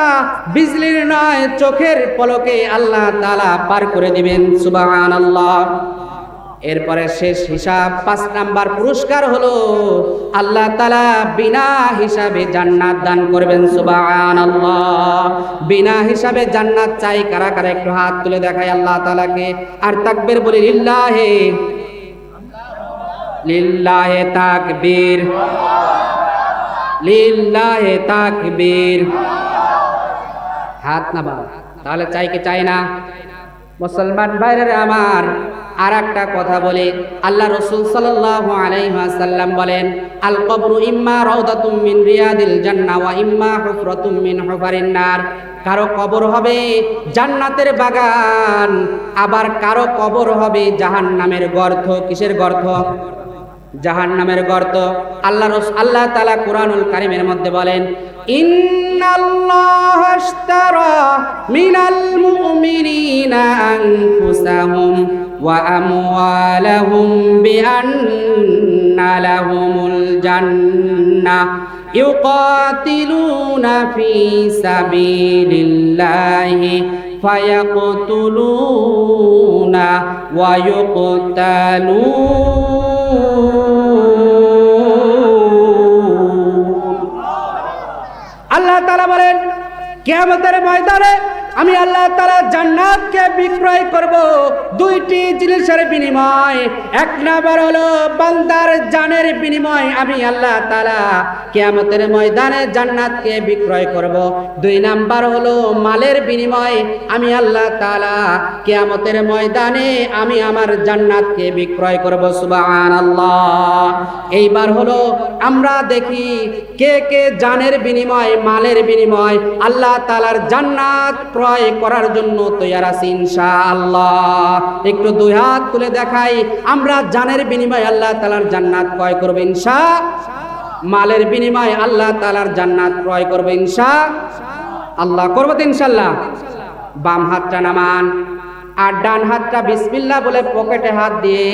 বিজলির নয় চোখের পলকে আল্লাহ তাআলা পার করে দিবেন। সুবহানাল্লাহ। এরপরে শেষ হিসাব 5 নাম্বার পুরস্কার হলো আল্লাহ তাআলা বিনা হিসাবে জান্নাত দান করবেন। সুবহানাল্লাহ। বিনা হিসাবে জান্নাত চাই কারা কারা? একটু হাত তুলে দেখাই আল্লাহ তাআলাকে আর তাকবীর বলি, লিল্লাহি লিল্লাহি তাকবীর, লিল্লাহি তাকবীর। হাত নামাও। তাহলে চাই কি চাই না? মুসলমান ভাইরা আমার, আর একটা কথা বলে, আল্লাহ রাসূল সাল্লাল্লাহু আলাইহি ওয়াসাল্লাম বলেন, আল কবরু ইম্মা রাউদাতুম মিন রিয়াদিল জান্নাহ ওয়া ইম্মা হুফরাতুম মিন হুফারিন নার। কারো কবর হবে জান্নাতের বাগান, আবার কারো কবর হবে জাহান্নামের গর্ত। কিসের গর্ত? জাহান্নামের গর্ত। আল্লাহ তাআলা কুরআনুল কারীমের মধ্যে বলেন, ইন্নাল্লাহা আশতারা মিনাল মুমিনিনা আনফুসাহুম ওয়া আমওয়ালাহুম বিআন্না লাহুমুল জান্নাহ ইউকাতিলুনা ফি সাবিলিল্লাহি ফায়াকতুলুনা ওয়া ইউকতালুন। আল্লাহ তাআলা বলেন কিয়ামতের ময়দানে আমি আল্লাহ তাআলা জান্নাতকে বিক্রয় করব দুইটি জিনিসের বিনিময়। এক নাম্বার হলো বান্দার জানের বিনিময় আমি আল্লাহ তাআলা কিয়ামতের ময়দানে জান্নাতকে বিক্রয় করব। দুই নাম্বার হলো মালের বিনিময় আমি আল্লাহ তাআলা কিয়ামতের ময়দানে আমি আমার জান্নাতকে বিক্রয় করব। সুবহানাল্লাহ। এইবার হলো আমরা দেখি কে কে জানের বিনিময় মালের বিনিময় আল্লাহ তাআলার জান্নাত ক্রয় করার জন্য তৈয়ার আছি ইনশাআল্লাহ। একটু দুই হাত তুলে দেখাই আমরা জানের বিনিময় আল্লাহ তাআলার জান্নাত ক্রয় করব মালের বিনিময় আল্লাহ তাআলার জান্নাত ক্রয় করব ইনশাআল্লাহ। করব তো ইনশাআল্লাহ। বাম হাতটা নামান আর ডান হাতটা বিসমিল্লাহ বলে পকেটে হাত দিয়ে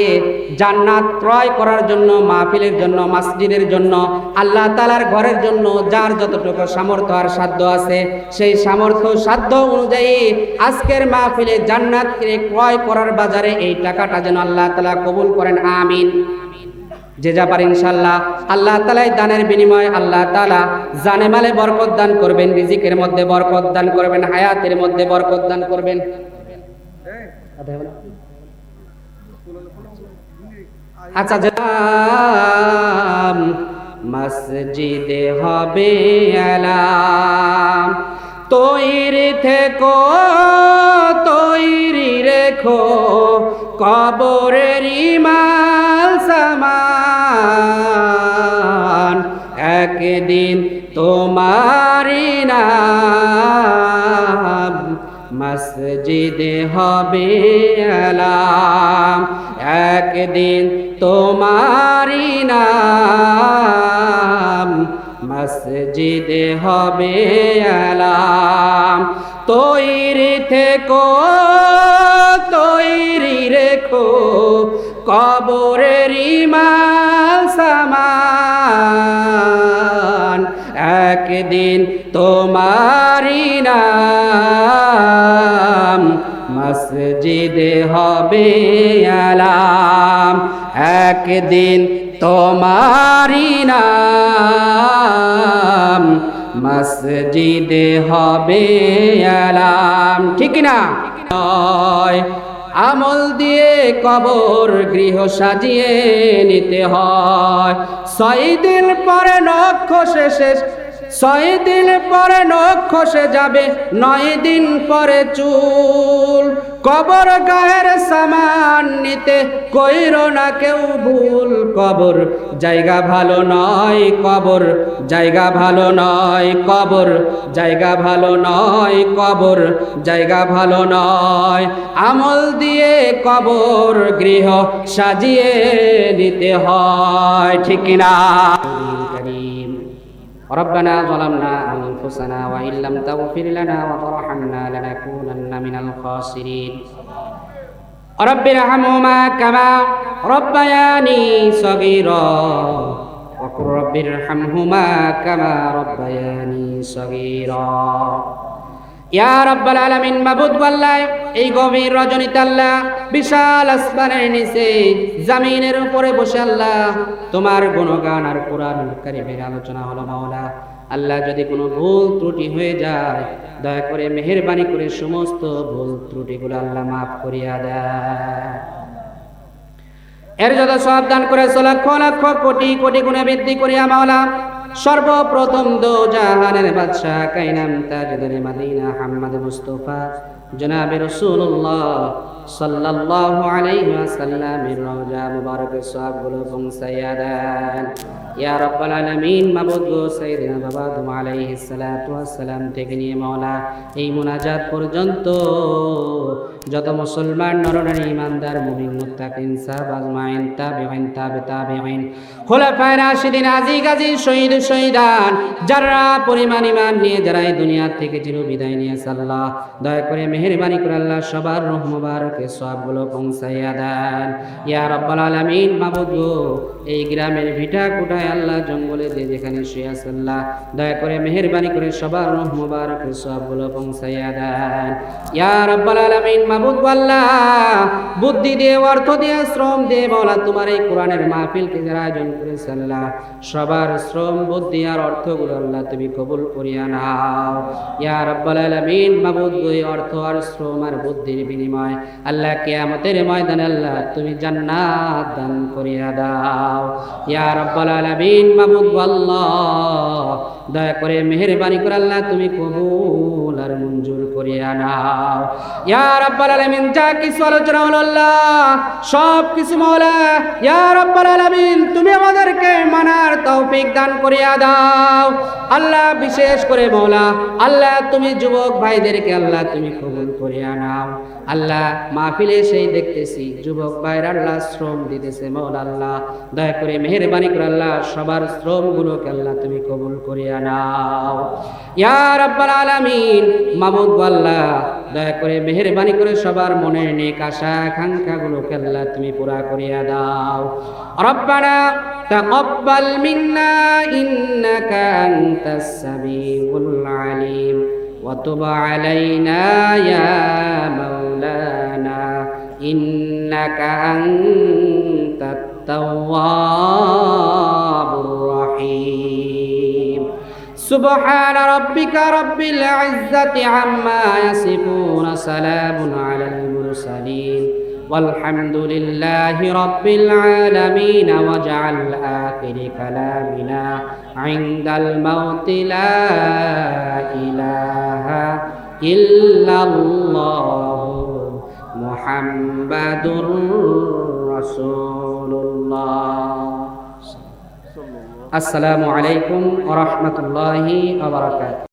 জান্নাত ক্রয় করার জন্য মাহফিলের জন্য মসজিদের জন্য আল্লাহ তাআলার ঘরের জন্য যার যতটুকু সামর্থ্য আর সাধ্য আছে সেই সামর্থ্য সাধ্য অনুযায়ী আজকের মাহফিলে জান্নাতকে ক্রয় করার বাজারে এই টাকাটা যেন আল্লাহ তাআলা কবুল করেন আমিন। যে যা পারে ইনশাআল্লাহ আল্লাহ তাআলাই দানের বিনিময়ে আল্লাহ তাআলা জানে মালে বরকত দান করবেন, রিজিকের মধ্যে বরকত দান করবেন, হায়াতের মধ্যে বরকত দান করবেন। আচ্ছা মসজিদে হবে আলাম তৈরি থেকো তৈরি রেখো কবরের মাল সামান একদিন তোমারি নাম মসজিদে হবে আলাম একদিন তোমারি নাম মসজিদে হবে আলাম তৈরি থেকো তৈরি রেখো কবরের মাল সামান একদিন তোমারি নাম মসজিদে হবে আলাম একদিন তোমারি নাম মসজিদে হবে আলাম। ঠিক না? আমল দিয়ে কবর গৃহ সাজিয়ে নিতে হয়। 6 দিন পরে নখ শেষে 6 দিন পরে নখ খসে যাবে 9 দিন পরে চুল। কবর গায়ের সামান নিতে কইরো না কেউ ভুল। কবর জায়গা ভালো নয় কবর জায়গা ভালো নয় কবর জায়গা ভালো নয় কবর জায়গা ভালো নয়। আমল দিয়ে কবর গৃহ সাজিয়ে নিতে হয়। ঠিক না? ربنا ظلمنا أنفسنا وإن لم تغفر لنا وترحمنا لنكونن من الخاسرين رب ارحمهما كما ربياني صغيرا وقل رب ارحمهما كما ربياني صغيرا ইয়া রাব্বাল আলামিন মাবুদ আল্লাহ এই গভীর রজনীতে আল্লাহ বিশাল আসমানের নিচে জমিনের উপরে বসে আল্লাহ তোমার গুণগান আর কোরআন কারীমের আলোচনা হলো মাওলা। আল্লাহ যদি কোনো ভুল ত্রুটি হয়ে যায় দয়া করে মেহেরবানি করে সমস্ত ভুল ত্রুটিগুলো আল্লাহ মাফ করিয়া দেয়। এর যত সওয়াব দান করে লক্ষ লক্ষ কোটি কোটি গুণে বৃদ্ধি করিয়া মাওলা সর্বপ্রথম দো জাহানের বাদশাহ কাইনাম তাজদারে মদিনা মুহাম্মদ মুস্তাফা জনাবে রাসূলুল্লাহ সাল্লাল্লাহু আলাইহি ওয়াসাল্লামের রওজা মুবারকের সওয়াবগুলো পৌঁছাইয়া দেন ইয়া রাব্বাল আলামিন। মাবুদ গো সাইয়্যিদিনা বাবা আদম আলাইহিস সালাতু ওয়াস সালাম থেকে নিয়ে মাওলা এই মুনাজাত পর্যন্ত যত মুসলমান নরনারী ইমানদার মুমিন মুত্তাকিন সাহাবা আজমাইন তাবিঈন তাবিঈন খুলাফায়ে রাশিদিন আজি গাজী শহীদ শহীদান যারা পরিমাণ ঈমান নিয়ে যারা এই দুনিয়া থেকে চির বিদায় নিয়েছে আল্লাহ দয়া করে মেহেরবানি করে আল্লাহ সবার রূহ মুবারকে সওয়াবগুলো পৌঁছাইয়া দেন ইয়া রাব্বাল আলামিন। মাবুদ গো, এই গ্রামের ভিটা কোটায় আল্লাহ জঙ্গলে যে যেখানে শুয়ে আছে আল্লাহ দয়া করে মেহেরবানি করে সবার রূহ মুবারকে সওয়াবগুলো পৌঁছাইয়া দেন ইয়া রাব্বাল আলামিন। মাবুদ গো আল্লাহ, বুদ্ধি দিয়ে, অর্থ দিয়ে, শ্রম দিয়ে মাওলা তোমার এই কোরআনের মাহফিলকে যারা আয়োজন করেছে আল্লাহ সবার শ্রম, বুদ্ধি আর অর্থগুলো আল্লাহ তুমি কবুল করিয়া নাও ইয়া রাব্বাল আলামিন। মাবুদ গো, এই অর্থ আর শ্রম আর বুদ্ধির বিনিময় আল্লাহ কিয়ামতের ময়দানে আল্লাহ তুমি জান্নাত দান করিয়া দাও ইয়া রাব্বাল আলামিন। মাবুদ গো আল্লাহ, দয়া করে মেহেরবানি করে আল্লাহ তুমি কবুল আর মঞ্জুর করিয়া নাও ইয়া রাব্বাল আলামিন। যা কিছু আলোচনা হলো আল্লাহ সব কিছু মাওলা ইয়া রাব্বাল আলামিন তুমি আমাদেরকে মানার তৌফিক দান করিয়া দাও আল্লাহ। বিশেষ করে মাওলা আল্লাহ তুমি যুবক ভাইদেরকে আল্লাহ তুমি কবুল করিয়া নাও আল্লাহ। মাহফিলে সেই দেখতেছি যুবক ভাইরা আল্লাহ শ্রম দিতেছে মাওলা আল্লাহ, দয়া করে মেহেরবানি করে আল্লাহ সবার শ্রমগুলোকে আল্লাহ তুমি কবুল করিয়া নাও ইয়া রাব্বাল আলামিন। মাবুদ গো আল্লাহ, দয়া করে মেহেরবানি করে সবার মনের নেক আশা আকাঙ্ক্ষাগুলোকে আল্লাহ তুমি পুরা করিয়া দাও। রব্বানা তাকাব্বাল মিন্না ইন্নাকা আনতাস সামিউল আলিম ওয়া তুব আলাইনা ইয়া মাওলানা ইন্নাকা আনতাত তাওয়াবুর রহিম। সুবহান রাব্বিকা রাব্বিল ইজ্জাতি আম্মা ইয়াসিফুন, সালামুন আলাল মুরসালিন والحمد لله رب العالمين واجعل آخر كلامنا عند الموت لا إله إلا الله محمد رسول الله. السلام عليكم ورحمة الله وبركاته.